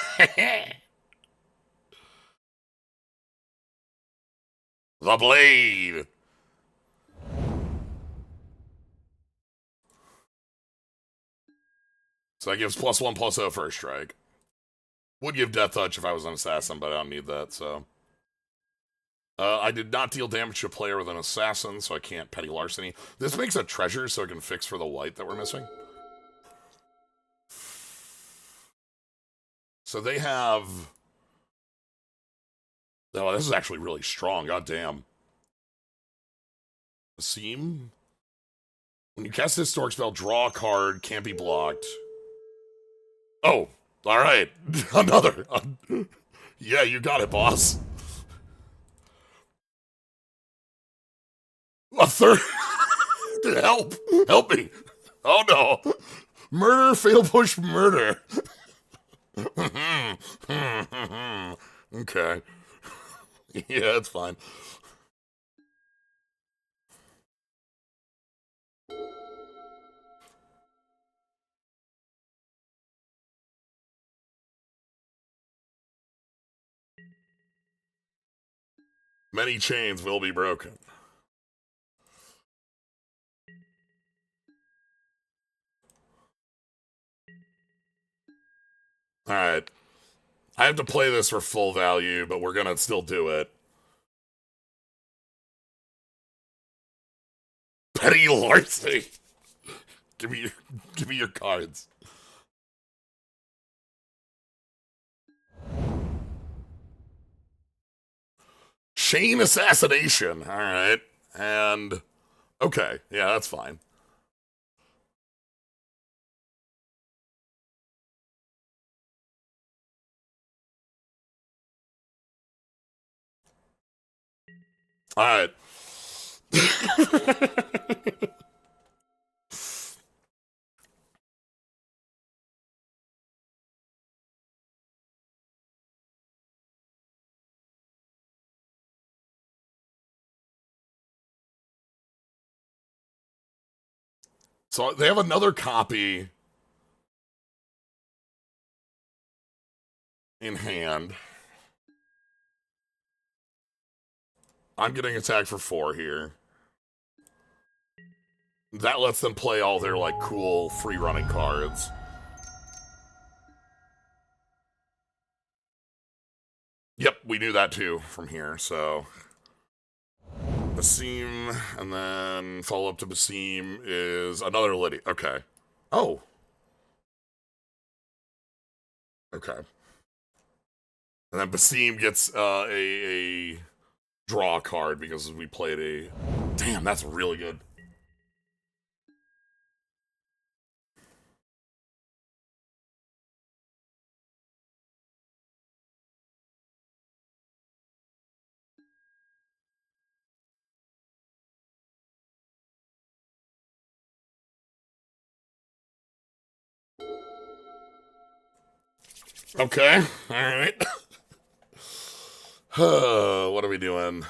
The blade. So that gives +1/+0 first strike. Would give death touch if I was an assassin, but I don't need that, so. I did not deal damage to a player with an assassin, so I can't petty larceny. This makes a treasure so I can fix for the white that we're missing. So they have. Oh, this is actually really strong. God damn. Seam. When you cast this historic spell, draw a card, can't be blocked. Oh, all right. Another. Yeah, you got it, boss. A third. Help! Help me! Oh no! Murder, fatal push, murder. Okay. Yeah, it's fine. Many chains will be broken. Alright. I have to play this for full value, but we're gonna still do it. Petty larceny. Give me your cards. Chain assassination. Alright. And okay, yeah, that's fine. Alright. So they have another copy in hand. I'm getting attacked for 4 here. That lets them play all their, like, cool free running cards. Yep, we knew that too from here, so. Basim, and then follow up to Basim is another Lydia. Okay. Oh. Okay. And then Basim gets a draw card because we played a. Damn, that's really good. Okay, alright. What are we doing?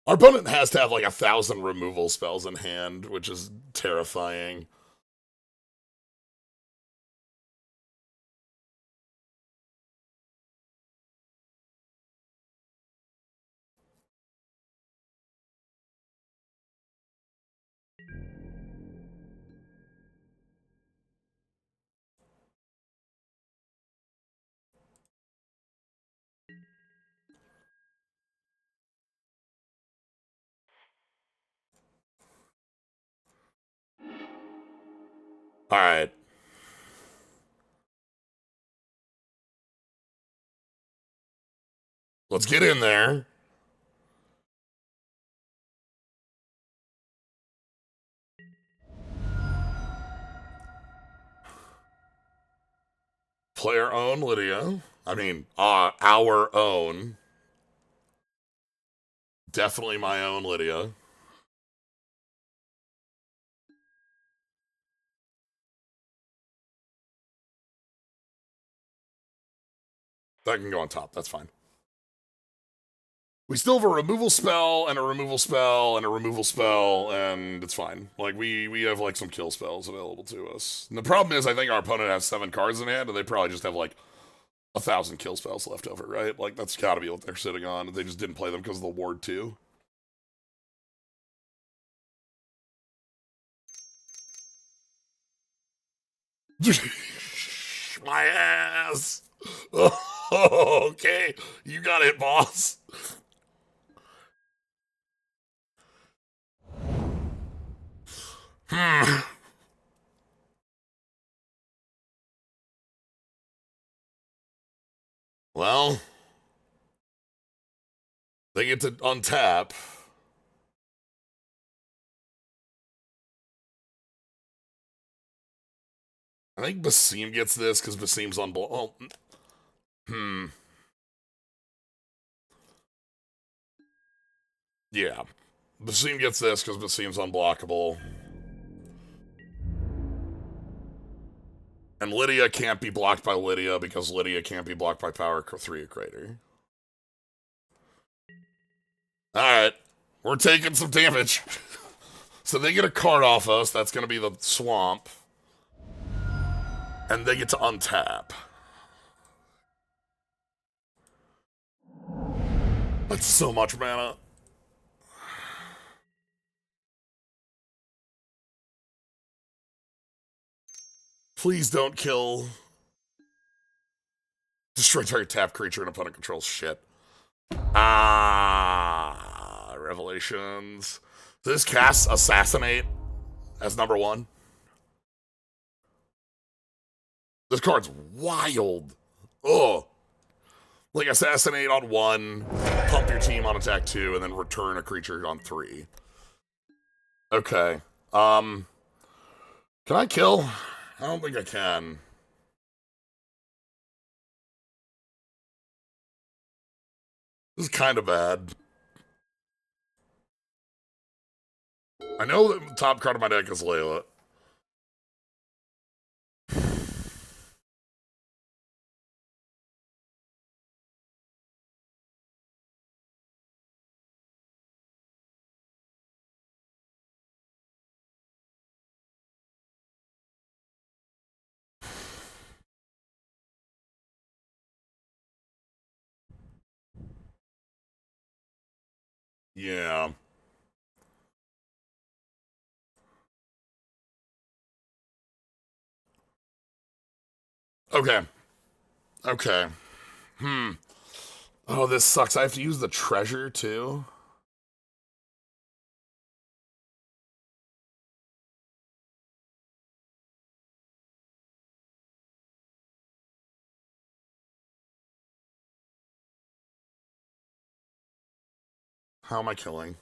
Our opponent has to have like 1,000 removal spells in hand, which is terrifying. Alright. Let's get in there. Player own Lydia. I mean, our own. Definitely my own Lydia. That can go on top. That's fine. We still have a removal spell and a removal spell and a removal spell, and it's fine. Like we have like some kill spells available to us. And the problem is, I think our opponent has 7 cards in hand, and they probably just have like 1,000 kill spells left over, right? Like that's got to be what they're sitting on. They just didn't play them because of the ward 2. My ass. Oh, okay, you got it, boss. Well, they get to untap. I think Basim gets this because Basim's on. Oh, Yeah. Basim gets this because Basim's unblockable. And Lydia can't be blocked by Lydia because Lydia can't be blocked by Power 3 or greater. Alright. We're taking some damage. So they get a card off us. That's going to be the swamp. And they get to untap. That's so much mana. Please don't kill. Destroy target tap creature and opponent controls shit. Revelations. This casts Assassinate as number 1. This card's wild. Ugh. Like Assassinate on 1, pump your team on attack 2, and then return a creature on 3. Okay. Can I kill? I don't think I can. This is kind of bad. I know that the top card of my deck is Layla. Yeah. Okay. Okay. Hmm. Oh, this sucks. I have to use the treasure too. How am I killing?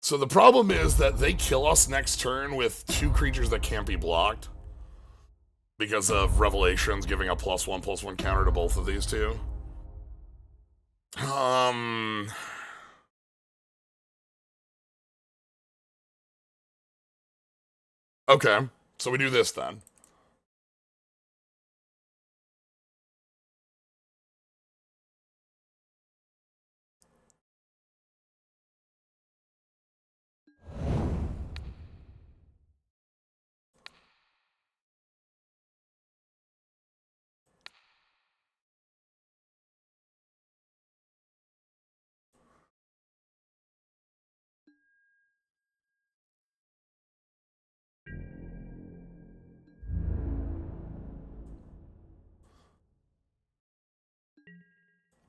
So the problem is that they kill us next turn with two creatures that can't be blocked because of Revelations giving a +1/+1 counter to both of these two. Um. Okay. So we do this then.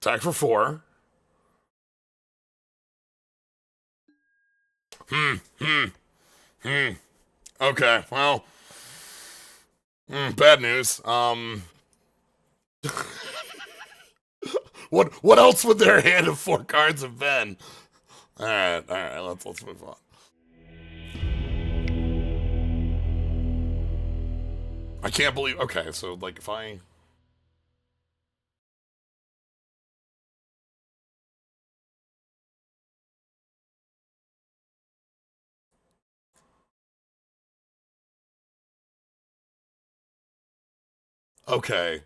Attack for 4. Hmm. Hmm. Hmm. Okay. Well. Bad news. What else would their hand of 4 cards have been? All right. All right. Let's move on. I can't believe. Okay. So like if I. Okay.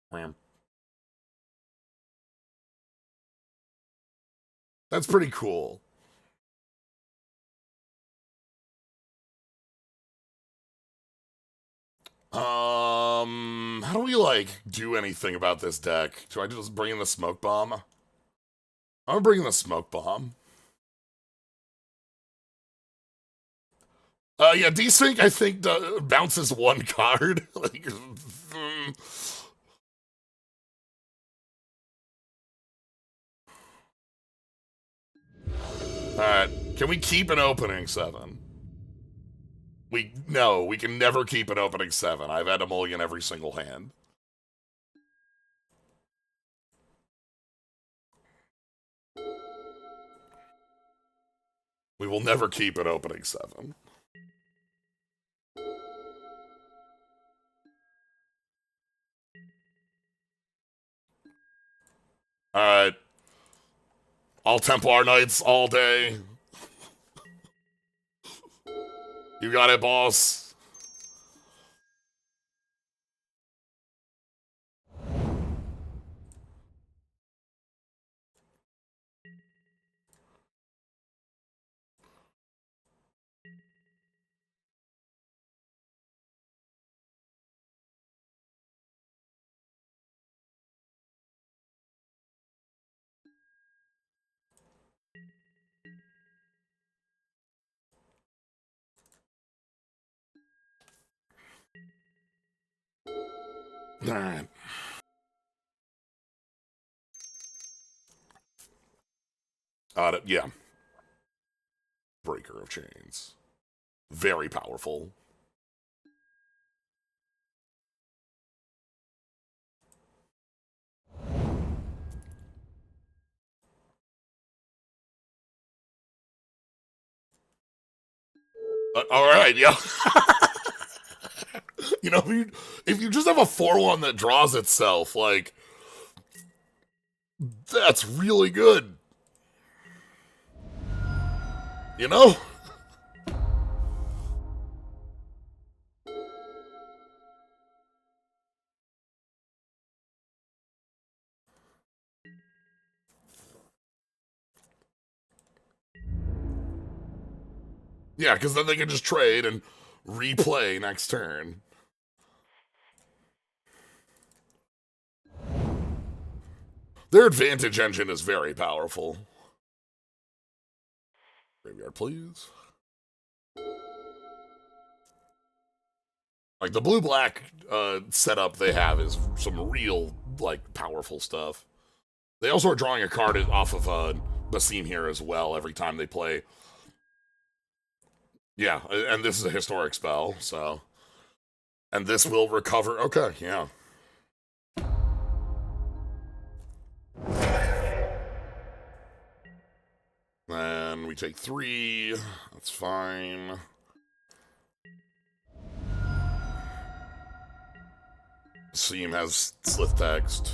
Wham. That's pretty cool. How do we like do anything about this deck? Do I just bring in the smoke bomb? I'm bringing the smoke bomb. Yeah, Desync I think bounces 1 card. Like, all right, can we keep an opening 7? We no, we can never keep an opening 7. I've had a mulligan every single hand. We will never keep an opening 7. All right, all Templar Knights all day. You got it, boss. All right. Yeah. Breaker of Chains. Very powerful. All right, yeah. If you just have a 4/1 that draws itself, like that's really good. You know? Yeah, because then they can just trade and replay next turn. Their advantage engine is very powerful. Graveyard, please. Like, the blue-black setup they have is some real, like, powerful stuff. They also are drawing a card off of Basim here as well every time they play. Yeah, and this is a historic spell, so... And this will recover... Okay, yeah. Then we take 3. That's fine. Seam has Slith text.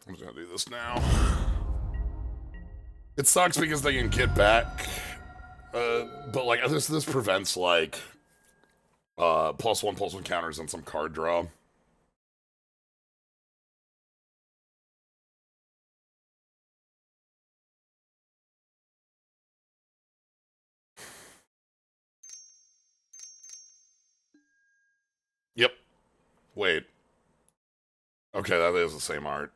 I'm just gonna do this now. It sucks because they can get back, but like this prevents like +1/+1 counters and some card draw. Yep. Wait. Okay, that is the same art.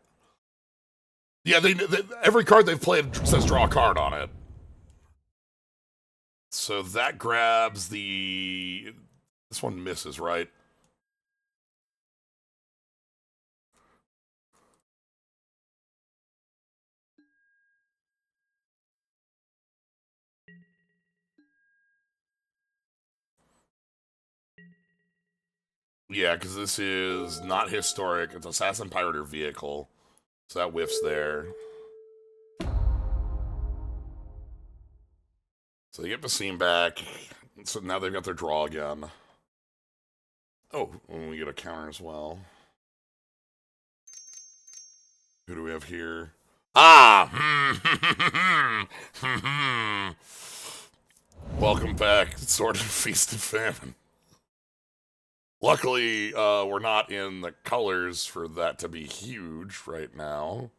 Yeah, they every card they've played says draw a card on it. So that grabs the... This one misses, right? Yeah, because this is not historic. It's Assassin, Pirate, or Vehicle. So that whiffs there. So they get Basim back. So now they've got their draw again. Oh, and we get a counter as well. Who do we have here? Ah! Welcome back, Sword and Feast of Famine. Luckily, we're not in the colors for that to be huge right now.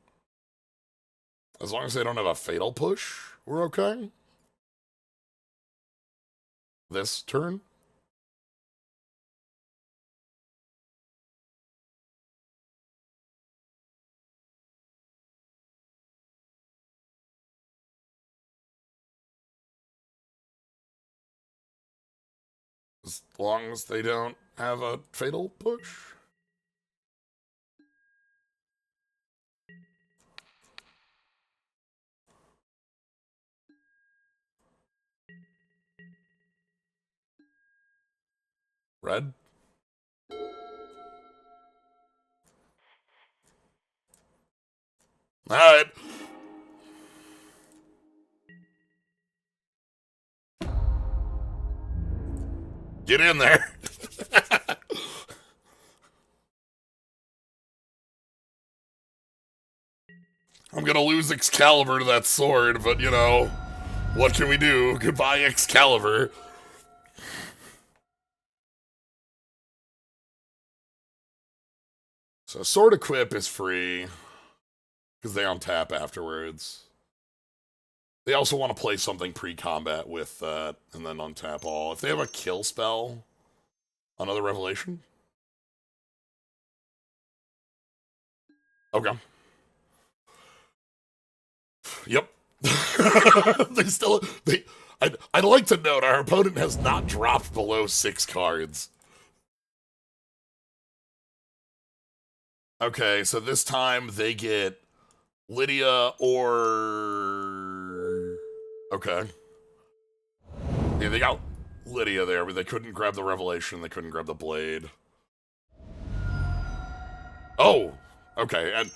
As long as they don't have a Fatal Push, we're okay. This turn? As long as they don't have a Fatal Push? Red? Alright. Get in there. I'm gonna lose Excalibur to that sword, but you know, what can we do? Goodbye, Excalibur. So Sword Equip is free, because they untap afterwards. They also want to play something pre-combat with that, and then untap all. If they have a kill spell, another Revelation? Okay. Yep. I'd like to note our opponent has not dropped below 6 cards. Okay, so this time they get Lydia or... Okay. Yeah, they got Lydia there, but they couldn't grab the Revelation, they couldn't grab the Blade. Oh! Okay, and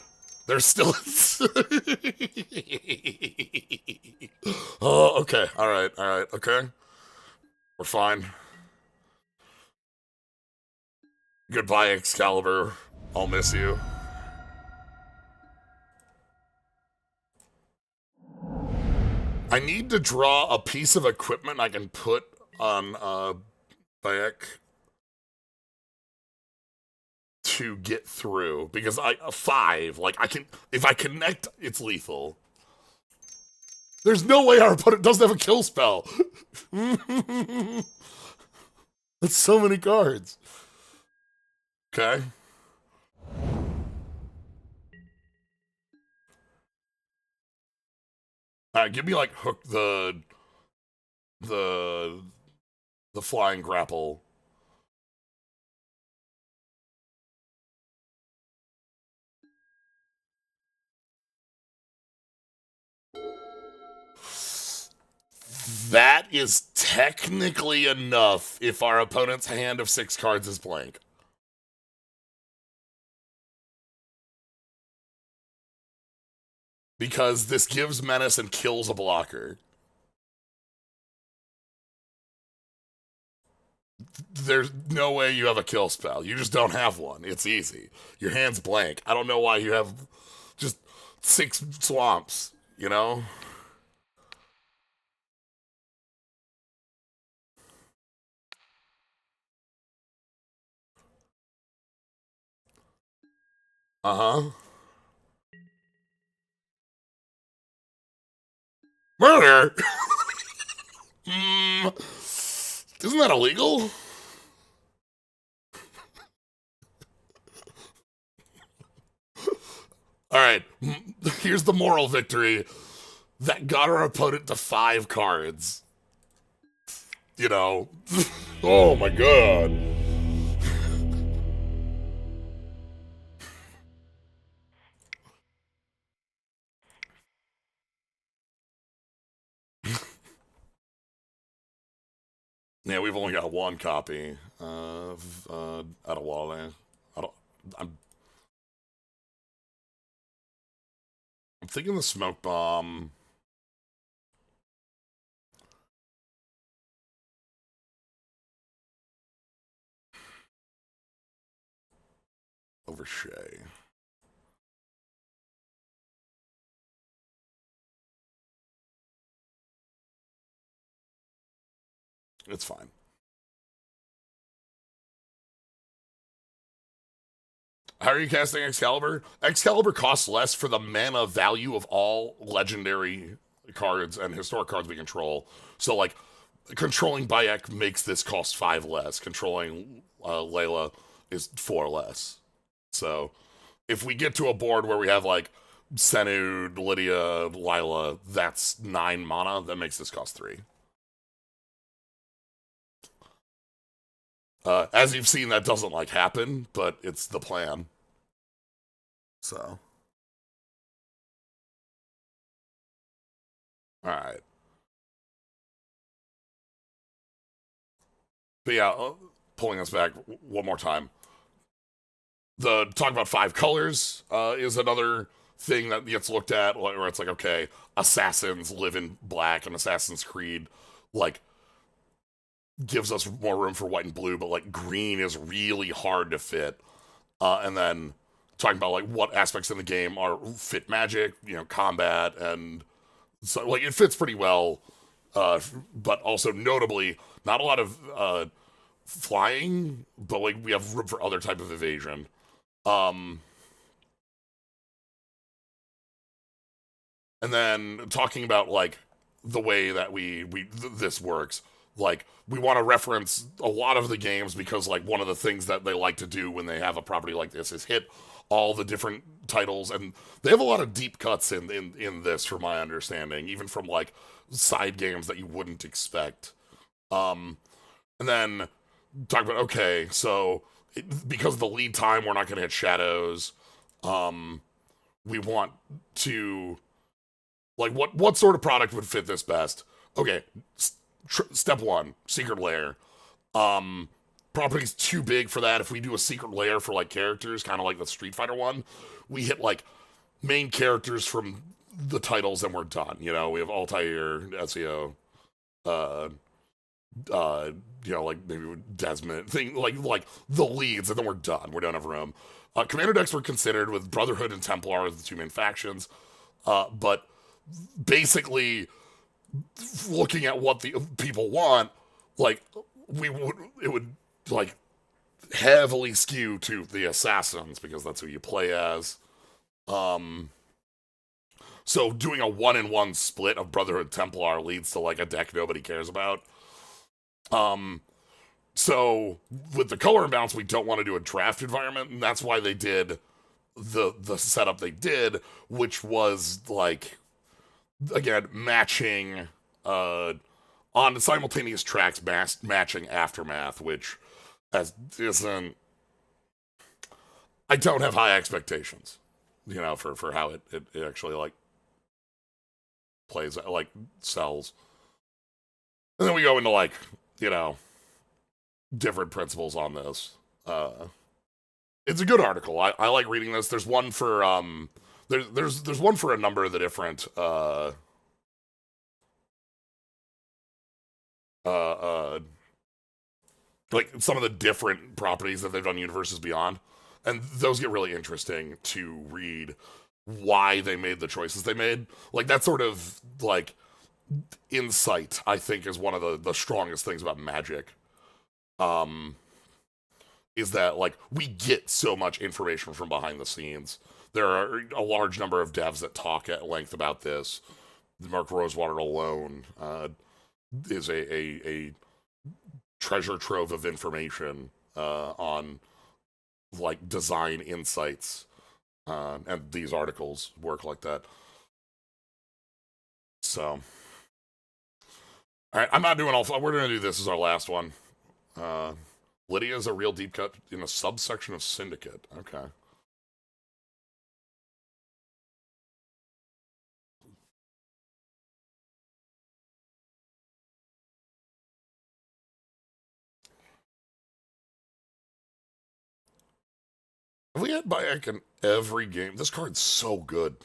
they're still... Oh, okay, alright, okay. We're fine. Goodbye, Excalibur. I'll miss you. I need to draw a piece of equipment I can put on Bayek to get through because I a 5, like I can if I connect, it's lethal. There's no way our opponent doesn't have a kill spell. That's so many cards. Okay. Give me like hook the the flying grapple. That is technically enough if our opponent's hand of 6 cards is blank. Because this gives menace and kills a blocker. There's no way you have a kill spell. You just don't have one. It's easy. Your hand's blank. I don't know why you have just 6 swamps, you know? Uh-huh. Murder? Isn't that illegal? All right, here's the moral victory that got our opponent to 5 cards. You know, oh my god. Yeah, we've only got 1 copy of Adewale. I don't. I'm. I'm thinking the smoke bomb. Over Shay. It's fine. How are you casting Excalibur? Excalibur costs less for the mana value of all legendary cards and historic cards we control. So, like, controlling Bayek makes this cost 5 less. Controlling Layla is 4 less. So, if we get to a board where we have, like, Senu, Lydia, Lila, that's 9 mana. That makes this cost 3. As you've seen, that doesn't like happen, but it's the plan. So, all right. But yeah, pulling us back one more time. The talk about 5 colors is another thing that gets looked at, where it's like, okay, assassins live in black, and Assassin's Creed like gives us more room for white and blue, but like green is really hard to fit. And then talking about like what aspects in the game are fit magic, combat, and so like it fits pretty well. But also notably, not a lot of flying, but like we have room for other type of evasion. Um, and then talking about like the way that this works, like we want to reference a lot of the games because like one of the things that they like to do when they have a property like this is hit all the different titles, and they have a lot of deep cuts in this from my understanding, even from like side games that you wouldn't expect. um and then talk about, okay, so because of the lead time, we're not going to hit shadows. um we want to, like, what sort of product would fit this best? Okay, step 1, secret lair. um Property's too big for that. If we do a secret lair for like characters, kind of like the Street Fighter one, we hit like main characters from the titles and we're done. We have Altair, Ezio, uh uh like maybe Desmond thing, like the leads, and then we're done. We don't have room. Commander decks were considered with Brotherhood and Templar as the 2 main factions, but basically looking at what the people want, like it would like heavily skew to the assassins because that's who you play as. Um, so doing a 1-in-1 split of Brotherhood Templar leads to like a deck nobody cares about. Um, so with the color imbalance, we don't want to do a draft environment, and that's why they did the setup they did, which was like again matching on simultaneous tracks, matching Aftermath, which as isn't. I don't have high expectations, for how it actually like plays, like sells. And then we go into like, you know, different principles on this. It's a good article. I like reading this. There's one for there's one for a number of the different uh like some of the different properties that they've done Universes Beyond. And those get really interesting to read why they made the choices they made. Like that sort of like insight, I think, is one of the strongest things about Magic. Um, is that like we get so much information from behind the scenes. There are a large number of devs that talk at length about this. Mark Rosewater alone is a treasure trove of information on like design insights, and these articles work like that. So, all right, I'm not doing all. We're gonna do this as our last one. Uh, Lydia is a real deep cut in a subsection of Syndicate. Okay. Have we had Bayek in every game? This card's so good.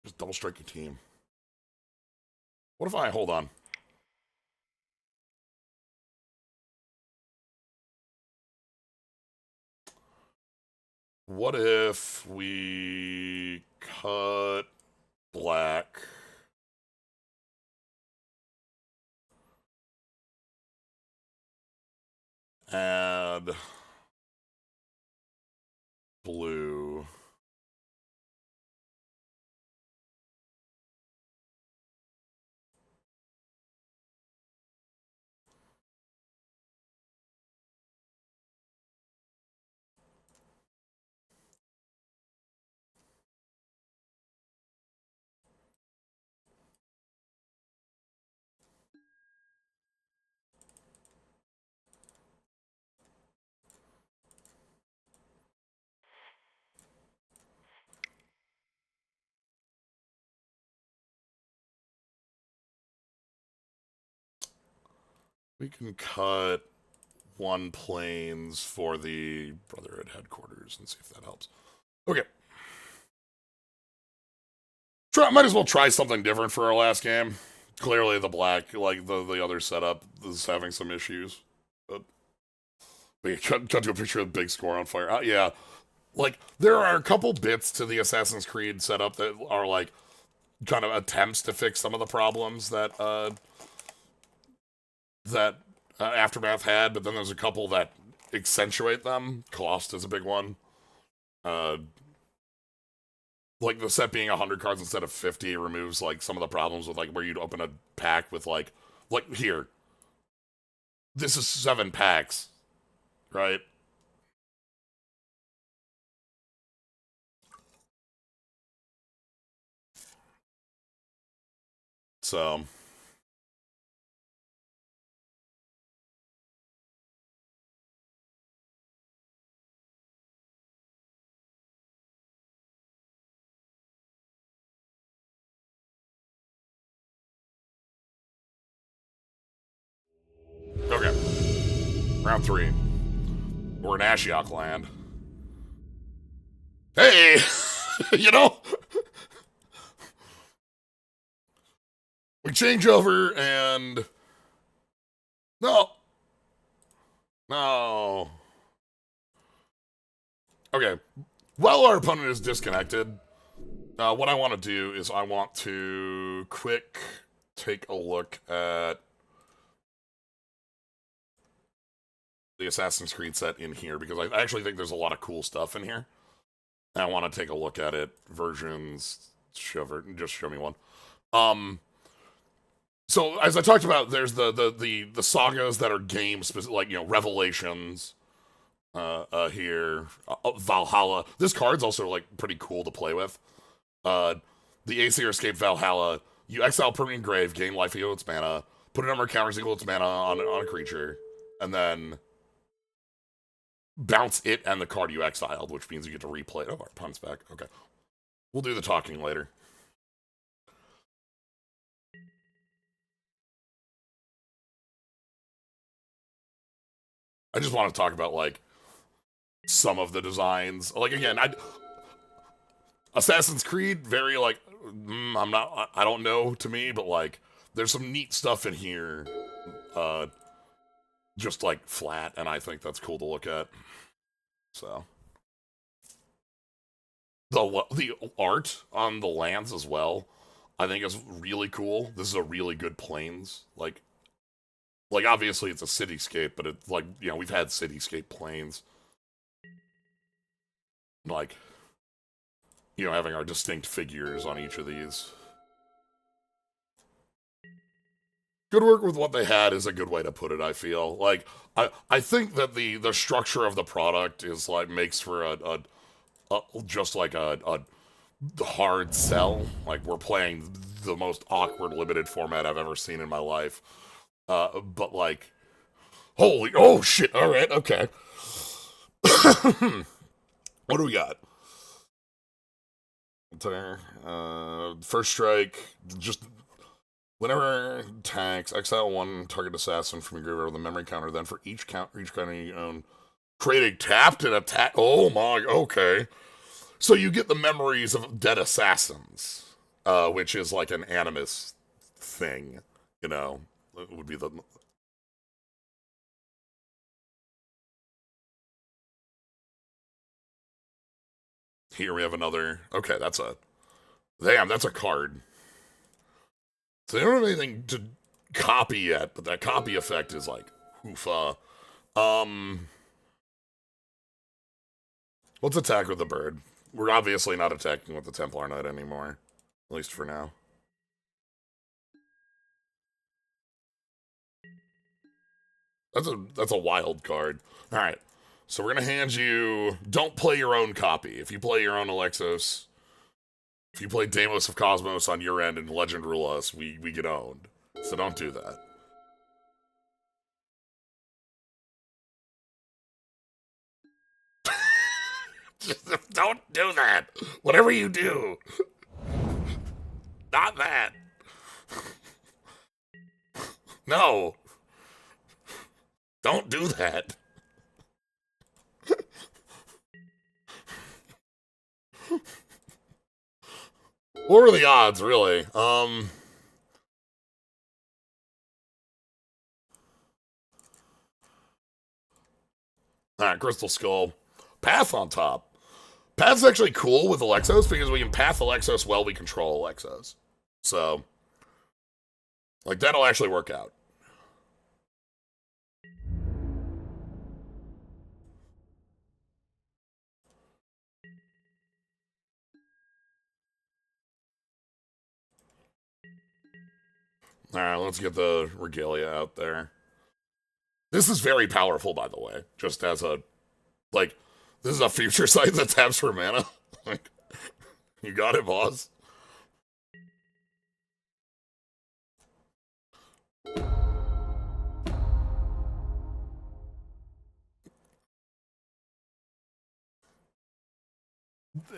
Just double strike your team. What if I hold on? What if we cut black? Add blue. We can cut one planes for the Brotherhood headquarters and see if that helps. Okay. Might as well try something different for our last game. Clearly, the black, like the other setup, is having some issues. But we cut to a picture of Big Score on fire. Yeah, like there are a couple bits to the Assassin's Creed setup that are like kind of attempts to fix some of the problems that Aftermath had, but then there's a couple that accentuate them. Cost is a big one. Uh, like the set being 100 cards instead of 50 removes like some of the problems with like where you'd open a pack with like here. This is 7 packs, right? So okay, round 3. We're in Ashiok land. Hey, you know, we change over and no, no. Okay, while our opponent is disconnected, what I want to do is I want to quick take a look at the Assassin's Creed set in here because I actually think there's a lot of cool stuff in here. And I want to take a look at it. Versions, just show me one. Um, so as I talked about, there's the sagas that are game specific, like Revelations. Here, Valhalla. This card's also like pretty cool to play with. Uh, the Aesir Escape Valhalla. You exile permanent grave, gain life equal its mana, put a number of counters equal its mana on a creature, and then bounce it and the card you exiled, which means you get to replay it. Oh, our pun's back. Okay. We'll do the talking later. I just want to talk about like some of the designs. Like again, Assassin's Creed, very like I don't know to me, but like there's some neat stuff in here. Just like flat, and I think that's cool to look at. So the art on the lands as well, I think is really cool. This is a really good plains. Like obviously it's a cityscape, but it's like we've had cityscape plains. Like having our distinct figures on each of these. Good work with what they had is a good way to put it, I feel. Like I think that the structure of the product is like makes for a just like a hard sell. Like we're playing the most awkward limited format I've ever seen in my life. But like oh shit, alright, okay. What do we got? First strike, just whenever attacks, exile one target assassin from your graveyard with a memory counter. Then for each counter you own, create a tapped and attack. Oh my, okay. So you get the memories of dead assassins, which is like an animus thing. It would be the. Here we have another. Okay, that's a. Damn, that's a card. So they don't have anything to copy yet, but that copy effect is like, oofa. Let's attack with the bird. We're obviously not attacking with the Templar Knight anymore, at least for now. That's a wild card. All right, so we're gonna hand you. Don't play your own copy. If you play your own Alexos, if you play Deimos of Cosmos on your end and Legend Rule us, we get owned. So don't do that. Don't do that. Whatever you do, not that. No, don't do that. What are the odds, really? Alright, Crystal Skull. Path on top. Path's actually cool with Alexos because we can path Alexos while we control Alexos. So, like, that'll actually work out. Alright, let's get the Regalia out there. This is very powerful, by the way. Just as a, like, this is a future sight that taps for mana. Like, you got it, boss.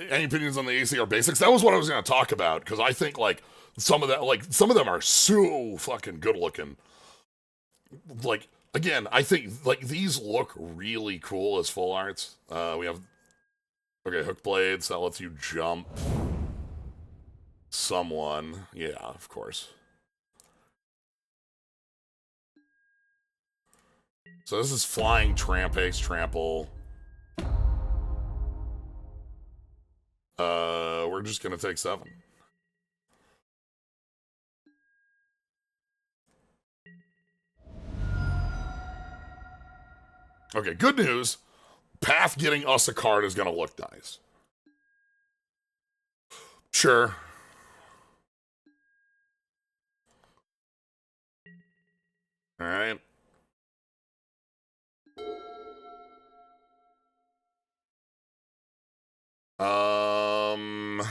Any opinions on the ACR basics? That was what I was going to talk about because I think like some of them are so fucking good looking. Like again, I think like these look really cool as full arts. We have hook blades that lets you jump someone. Yeah, of course. So this is flying Trampace Trample. We're just gonna take 7. Okay, good news. Path getting us a card is going to look nice. Sure. All right. Um.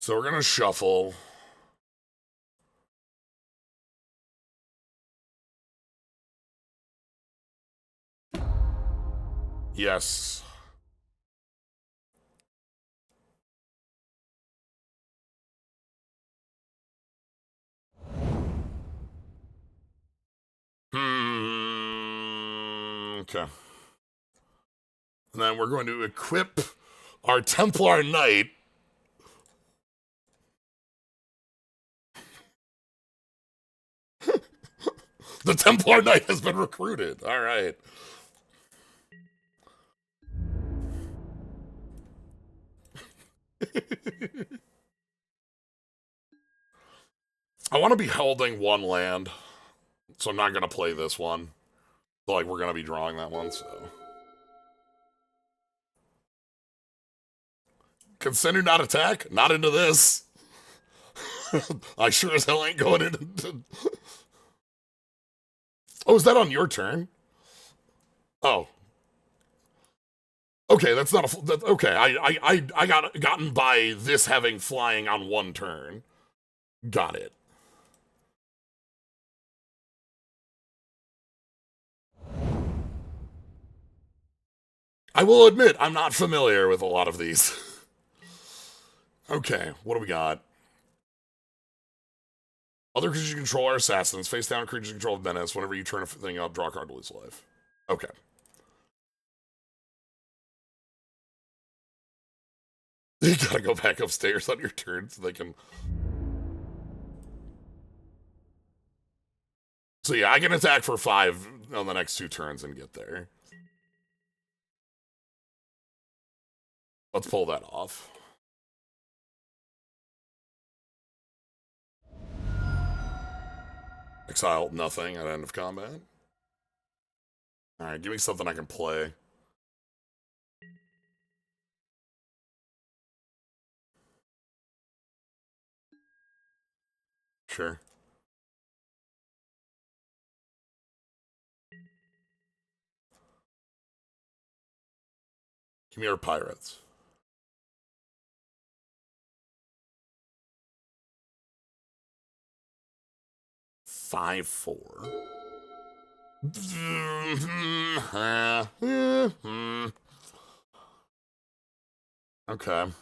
So we're gonna shuffle. Yes. Okay. And then we're going to equip our Templar Knight. The Templar Knight has been recruited. All right. I want to be holding one land, so I'm not going to play this one. Like, we're going to be drawing that one, so. Consider not attack? Not into this. I sure as hell ain't going into. Oh, is that on your turn? Oh. Okay, that's not a. Okay, I got gotten by this having flying on one turn. Got it. I will admit, I'm not familiar with a lot of these. Okay, what do we got? Other creatures you control are assassins. Face down creatures you control of menace. Whenever you turn a thing up, draw a card to lose life. Okay. You gotta go back upstairs on your turn so they can. So yeah, I can attack for 5 on the next 2 turns and get there. Let's pull that off. Exile nothing at end of combat. Alright, give me something I can play. Sure. Give me our pirates. 5/4. Okay.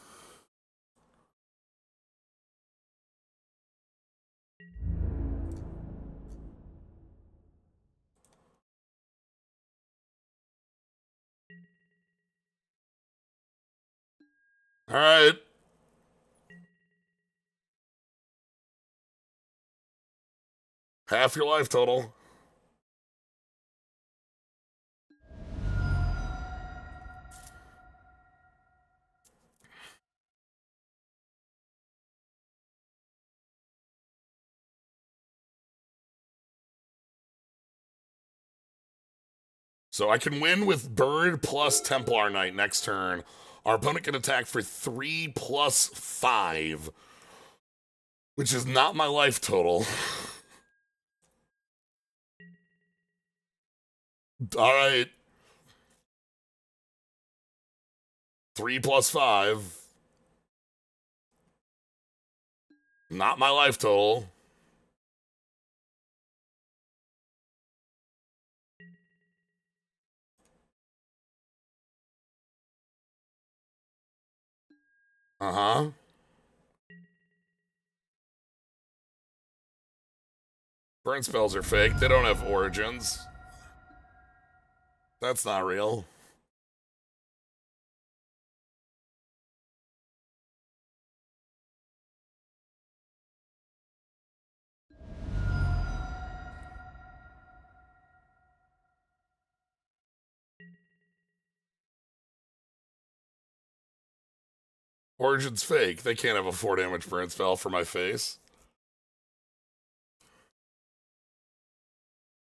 All right. Half your life total. So I can win with Bird plus Templar Knight next turn. Our opponent can attack for 3 plus 5, which is not my life total. All right. 3 plus 5. Not my life total. Uh huh. Burn spells are fake. They don't have origins. That's not real. Origin's fake. They can't have a 4 damage burn spell for my face.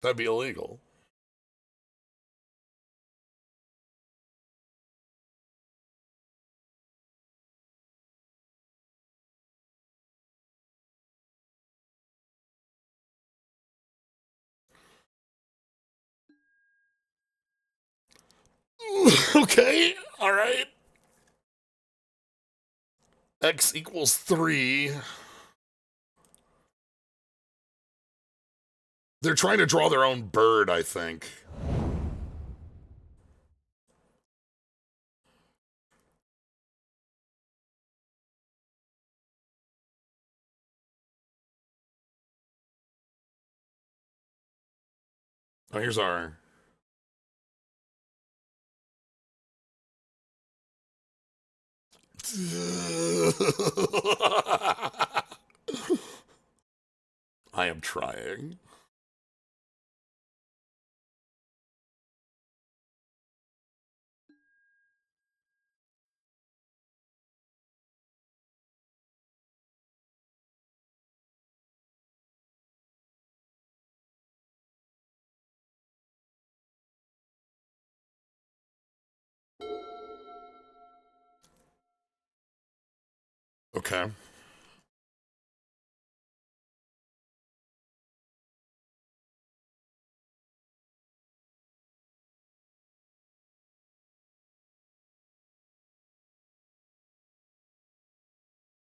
That'd be illegal. Okay, all right. X equals 3. They're trying to draw their own bird, I think. Oh, here's our. I am trying. Okay.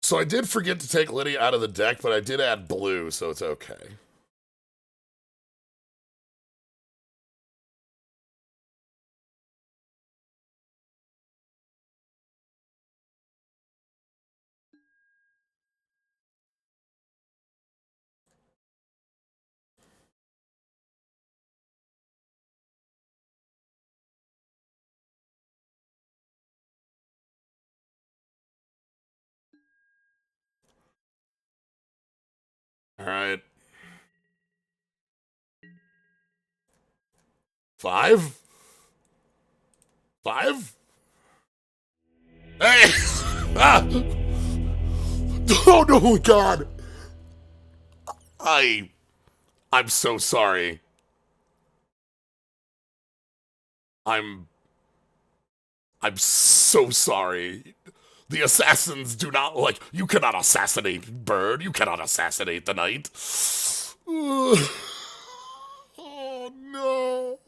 So I did forget to take Lydia out of the deck, but I did add blue, so it's okay. All right. 5? 5? Hey! Ah! Oh no, God! I. I'm so sorry. I'm. I'm so sorry. The assassins do not like. You cannot assassinate Bird. You cannot assassinate the knight. Oh no.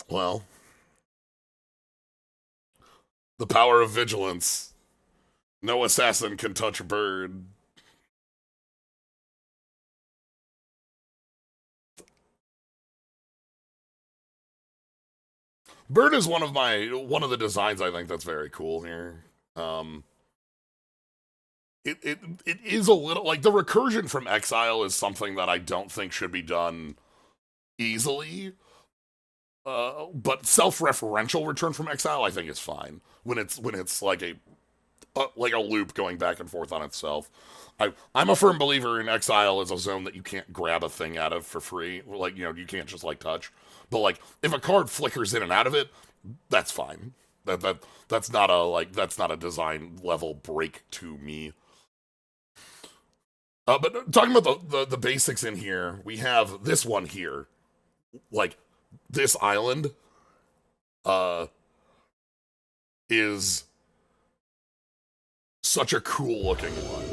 Well, the power of vigilance. No assassin can touch Bird. Bird is one of the designs I think that's very cool here. Um, it is a little like the recursion from Exile is something that I don't think should be done easily. But self-referential return from Exile I think is fine when it's like a loop going back and forth on itself. I'm a firm believer in Exile as a zone that you can't grab a thing out of for free. Like, you can't just like touch. But like if a card flickers in and out of it, that's fine. That's not a design level break to me. But talking about the basics in here, we have this one here. Like this island uh is such a cool looking one.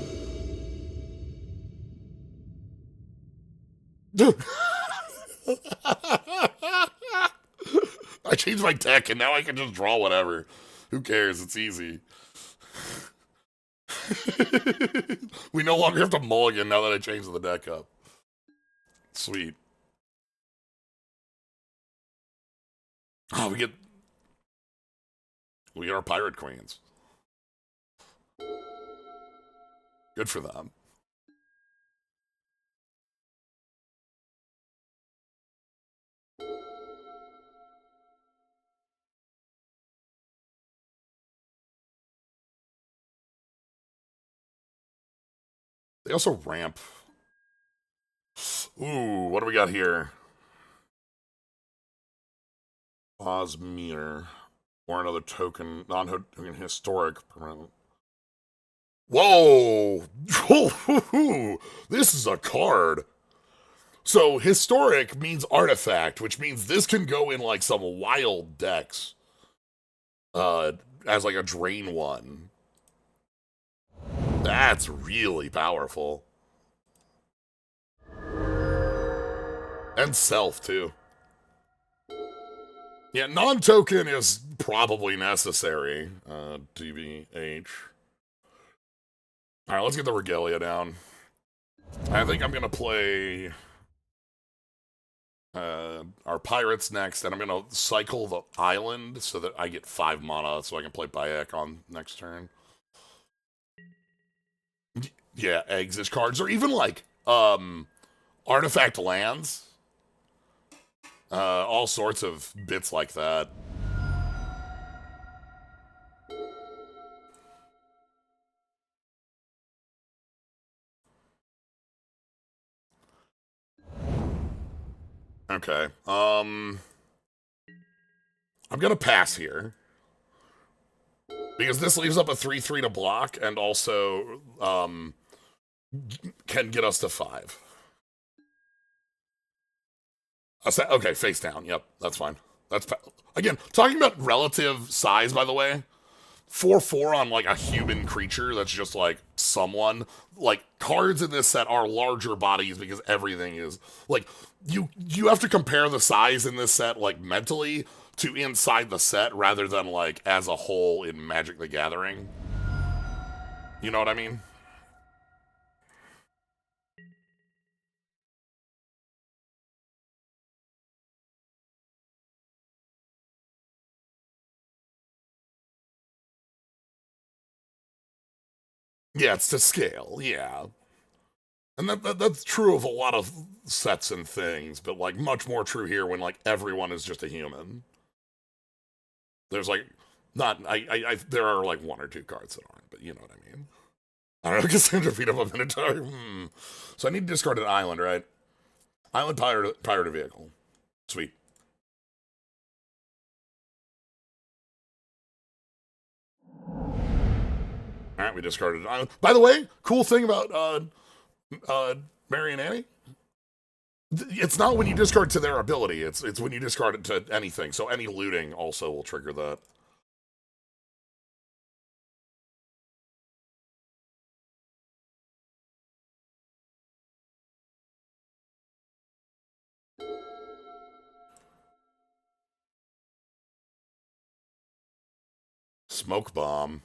I changed my deck and now I can just draw whatever. Who cares? It's easy. We no longer have to mulligan now that I changed the deck up. Sweet. Oh, we are pirate queens. Good for them. They also ramp. Ooh, what do we got here? Osmir. Or another token, non-token historic permanent. Whoa! This is a card. So historic means artifact, which means this can go in like some wild decks. As like a drain one. That's really powerful. And self too. Yeah, non-token is probably necessary. TBH. Alright, let's get the Regalia down. I think I'm gonna play our pirates next, and I'm gonna cycle the island so that I get 5 mana so I can play Bayek on next turn. Yeah, exit cards, or even like artifact lands. All sorts of bits like that. Okay. I'm gonna pass here. Because this leaves up a 3/3 to block and also can get us to 5. Okay, face down. Yep, that's fine. Again, talking about relative size, by the way. 4/4 on like a human creature that's just like someone. Like cards in this set are larger bodies because everything is like you have to compare the size in this set like mentally to inside the set rather than like as a whole in Magic the Gathering. You know what I mean? Yeah, it's to scale. Yeah. And that's true of a lot of sets and things, but like much more true here when like everyone is just a human. There's like not there are like 1 or 2 cards that aren't, but you know what I mean. I don't know, Cassandra beat up a Minotaur. So I need to discard an island, right? Island pirate vehicle. Sweet. All right, we discarded an island. By the way, cool thing about Mary and Annie. It's not when you discard to their ability. It's when you discard it to anything. So any looting also will trigger that. Smoke bomb.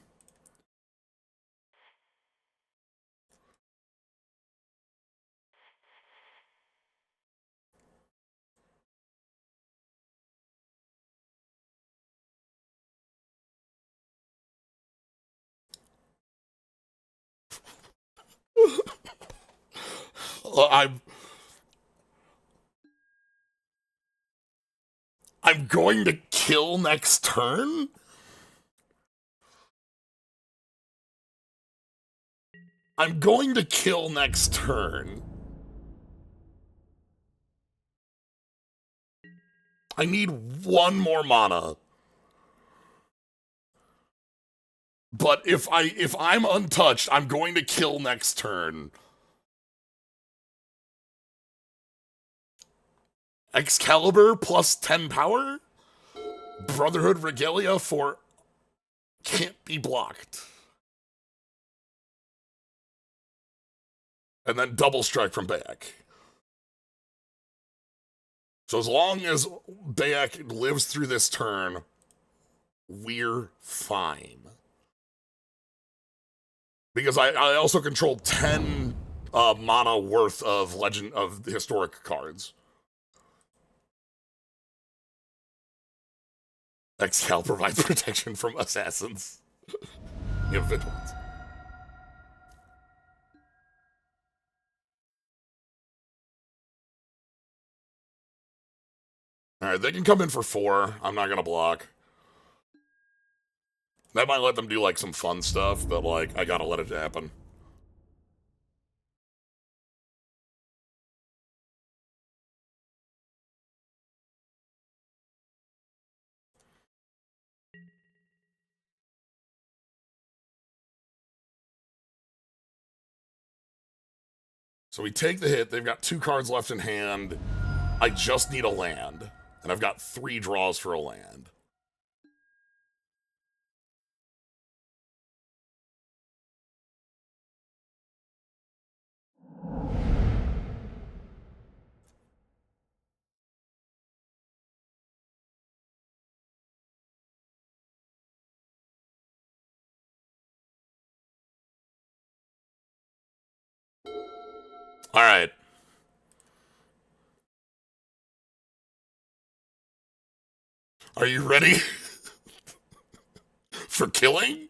I'm I'm going to kill next turn. I'm going to kill next turn. I need 1 more mana. But if I'm untouched, I'm going to kill next turn. Excalibur plus 10 power? Brotherhood Regalia for can't be blocked. And then double strike from Bayek. So as long as Bayek lives through this turn, we're fine. Because I also control 10 mana worth of legend of historic cards. Excal provides protection from assassins. You have vigilance. Alright, they can come in for 4. I'm not gonna block. That might let them do like some fun stuff, but like I gotta let it happen. So we take the hit. They've got 2 cards left in hand. I just need a land. And I've got 3 draws for a land. All right. Are you ready for killing?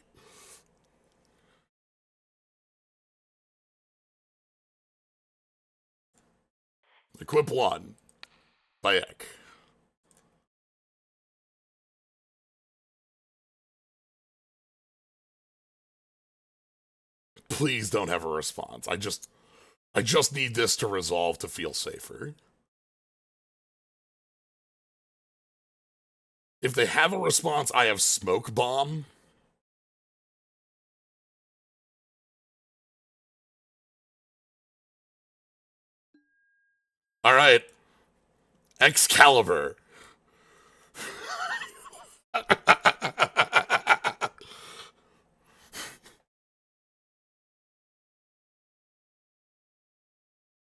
Equip 1 by Ek. Please don't have a response. I just need this to resolve to feel safer. If they have a response, I have Smoke Bomb. All right. Excalibur.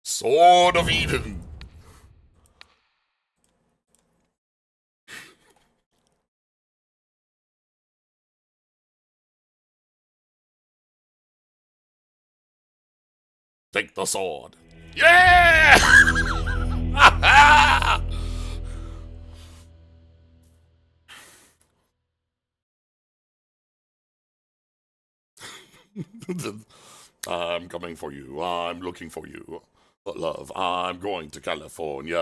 Sword of Eden. Take the sword. Yeah! I'm coming for you. I'm looking for you. Love, I'm going to California.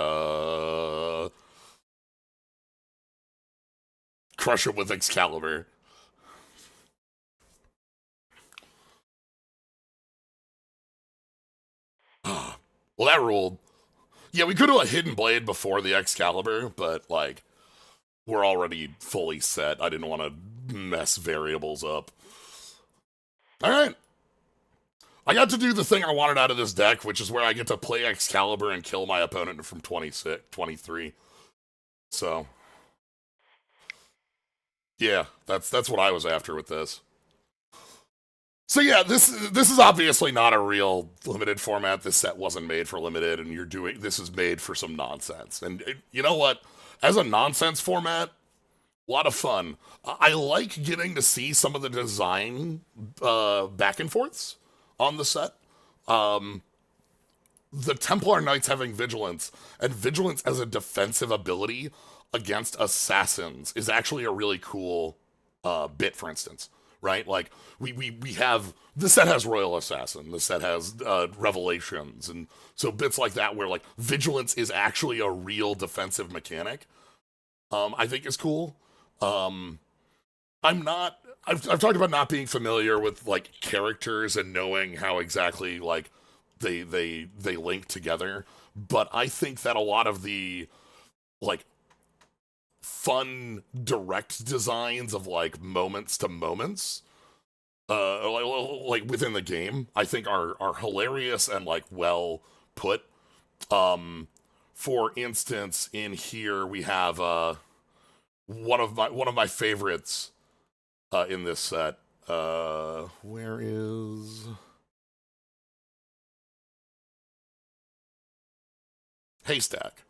Crush it with Excalibur. Well, that ruled. Yeah, we could have a Hidden Blade before the Excalibur, but, like, we're already fully set. I didn't want to mess variables up. Alright. I got to do the thing I wanted out of this deck, which is where I get to play Excalibur and kill my opponent from 26, 23. So, yeah, that's what I was after with this. So yeah, this is obviously not a real limited format. This set wasn't made for limited, and this is made for some nonsense. And you know what? As a nonsense format, a lot of fun. I like getting to see some of the design back and forths on the set. The Templar Knights having Vigilance, and Vigilance as a defensive ability against assassins is actually a really cool bit, for instance, right? Like, we have, this set has Royal Assassin, this set has Revelations, and so bits like that where, like, Vigilance is actually a real defensive mechanic, I think is cool. I've talked about not being familiar with, like, characters and knowing how exactly, like, they link together, but I think that a lot of the, like, fun direct designs of, like, moments to moments like within the game, I think are hilarious and, like, well put. For instance, in here we have one of my favorites in this set. Where is Haystack?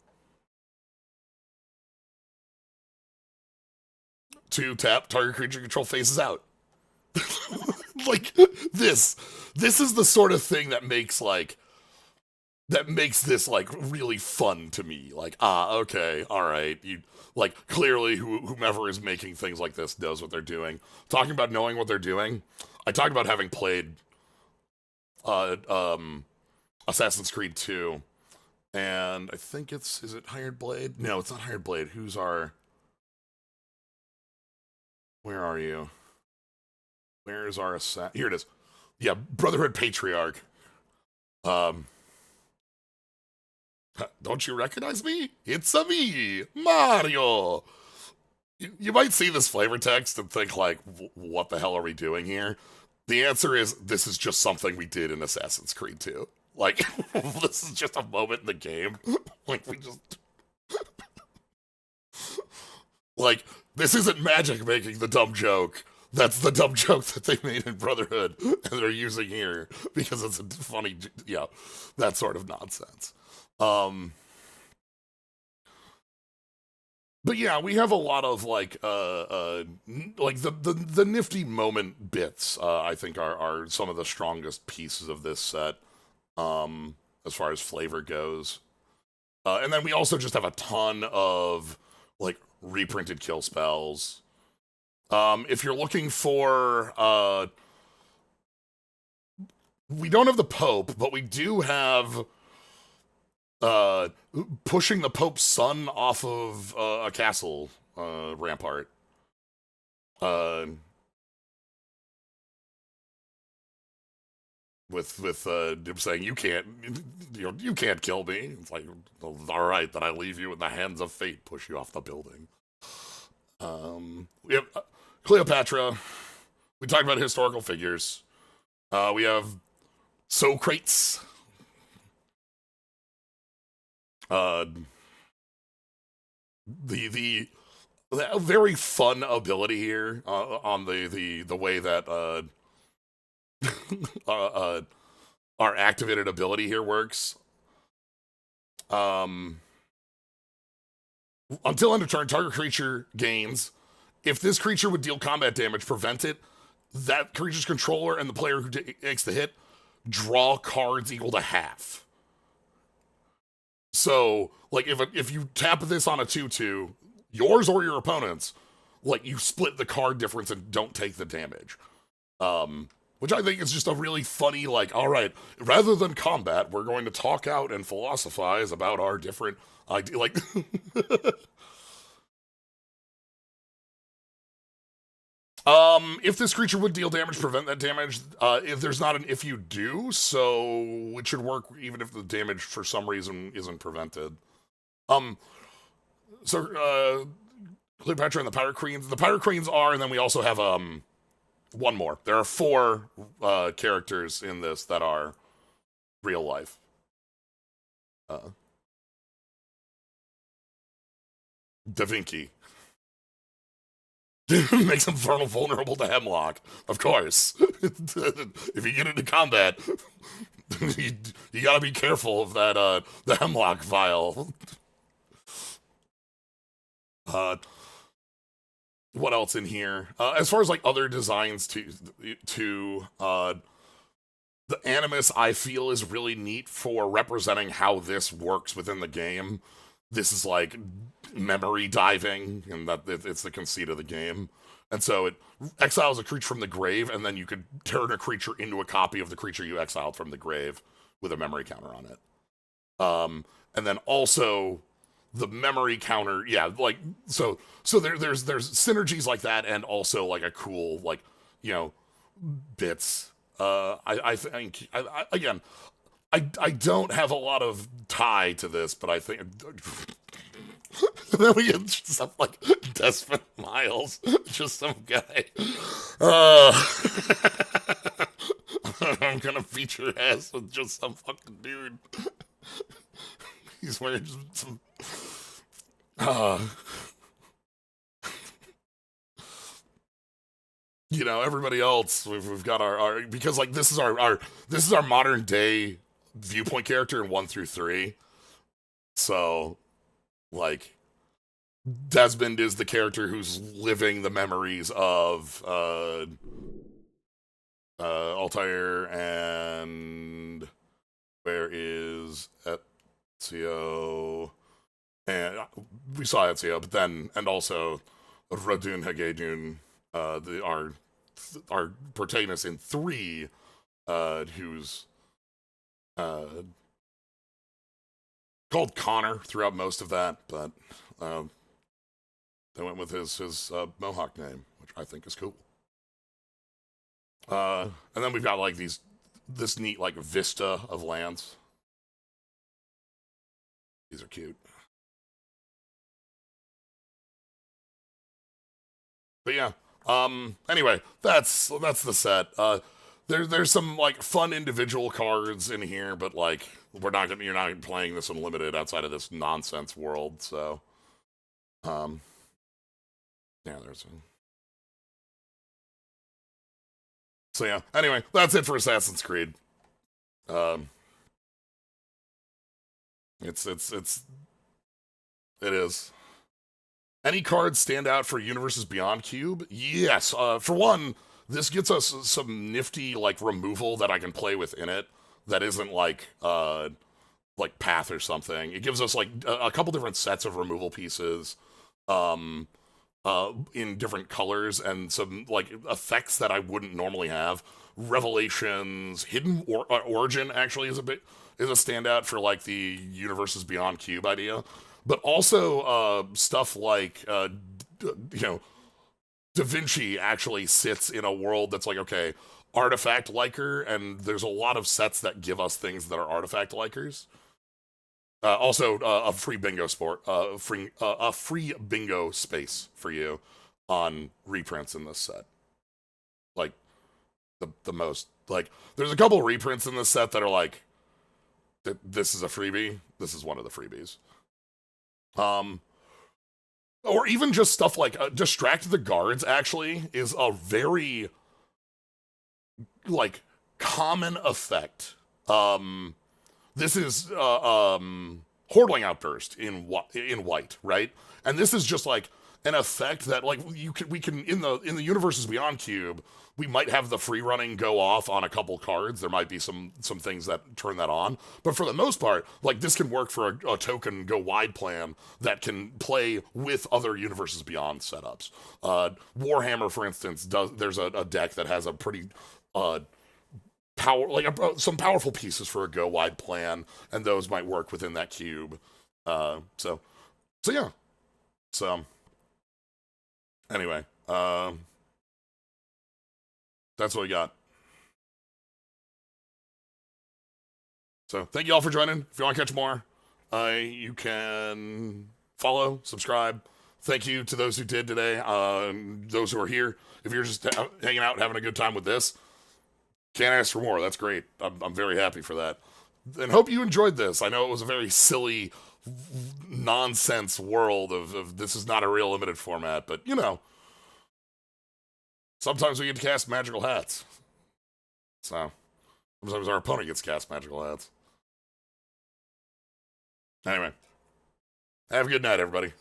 2 tap, target creature control faces out. Like, this is the sort of thing that makes this, like, really fun to me. Like, okay, all right, you, like, clearly whomever is making things like this knows what they're doing. Talking about knowing what they're doing, I talked about having played uh um Assassin's Creed 2, and I think is it Hired Blade? No, it's not Hired Blade. Where are you? Where is our assassin? Here it is. Yeah, Brotherhood Patriarch. Um, don't you recognize me? It's a me, Mario. You might see this flavor text and think, like, what the hell are we doing here? The answer is, this is just something we did in Assassin's Creed 2. Like, this is just a moment in the game. Like, we just. Like, this isn't Magic making the dumb joke. That's the dumb joke that they made in Brotherhood, and they're using here because it's a funny, yeah, that sort of nonsense. Um, but yeah, we have a lot of like the nifty moment bits. I think are some of the strongest pieces of this set, as far as flavor goes. And then we also just have a ton of like reprinted kill spells. If you're looking for, we don't have the Pope, but we do have uh, pushing the Pope's son off of a castle rampart. Uh, with him saying you can't kill me. It's like, all right, then I leave you in the hands of fate. Push you off the building. We have Cleopatra. We talked about historical figures. We have Socrates. Uh, the very fun ability here on the way that uh, our activated ability here works. Until end of turn, target creature gains. If this creature would deal combat damage, prevent it. That creature's controller and the player who takes the hit draw cards equal to half. So, like, if you tap this on a 2/2, yours or your opponent's, like, you split the card difference and don't take the damage. Which I think is just a really funny, like, all right, rather than combat, we're going to talk out and philosophize about our different ideas. Like, if this creature would deal damage, prevent that damage. If there's not an if you do, so it should work even if the damage for some reason isn't prevented. Um, so Cleopatra and the Pirate Queens. The Pirate Queens are, and then we also have one more. There are four characters in this that are real life. Uh, Da Vinci makes him vulnerable to Hemlock, of course. If you get into combat, you gotta be careful of that the Hemlock vial. Uh, what else in here? As far as like other designs to the Animus, I feel is really neat for representing how this works within the game. This is like memory diving, and that it's the conceit of the game. And so it exiles a creature from the grave, and then you could turn a creature into a copy of the creature you exiled from the grave with a memory counter on it. And then also the memory counter, yeah, like so there's synergies like that, and also like a cool like you know bits. I think again, I don't have a lot of tie to this, but I think then we get stuff like Desmond Miles, just some guy. Uh, I'm gonna feature ass with just some fucking dude. He's wearing just some. Uh, everybody else we've got our because like this is our modern day viewpoint character in 1 through 3. So like Desmond is the character who's living the memories of Altair, and where is Ezio? And we saw Ezio, but then and also Radun Hagedun, our protagonist in 3, who's called Connor throughout most of that, but they went with his Mohawk name, which I think is cool. And then we've got like this neat like vista of lands. These are cute. But yeah. Anyway, that's the set. there's some like fun individual cards in here, but like you're not playing this unlimited outside of this nonsense world. So, um, yeah, there's. So yeah. Anyway, that's it for Assassin's Creed. Um, it's it is. Any cards stand out for Universes Beyond Cube? Yes. For one, this gets us some nifty like removal that I can play within it. That isn't like Path or something. It gives us like a couple different sets of removal pieces, um, in different colors and some like effects that I wouldn't normally have. Revelations, Origin actually is a standout for like the Universes Beyond Cube idea, but also stuff like you know Da Vinci actually sits in a world that's like okay artifact liker, and there's a lot of sets that give us things that are artifact likers. Also, a free bingo a free bingo space for you on reprints in this set. Like the most like, there's a couple reprints in this set that are like, this is a freebie. This is one of the freebies. Um, or even just stuff like distract the guards. Actually, is a very like common effect. This is Hordling Outburst in white, right? And this is just like an effect that like we can in the Universes Beyond Cube, we might have the free running go off on a couple cards. There might be some things that turn that on, but for the most part, like this can work for a token go wide plan that can play with other Universes Beyond setups. Warhammer, for instance, there's a deck that has a pretty some powerful pieces for a go wide plan, and those might work within that cube. So yeah. So anyway, that's what we got. So thank you all for joining. If you want to catch more, you can follow, subscribe. Thank you to those who did today. Those who are here. If you're just hanging out, having a good time with this, can't ask for more. That's great. I'm very happy for that. And hope you enjoyed this. I know it was a very silly, nonsense world of this is not a real limited format, but you know, sometimes we get to cast magical hats. So, sometimes our opponent gets cast magical hats. Anyway, have a good night, everybody.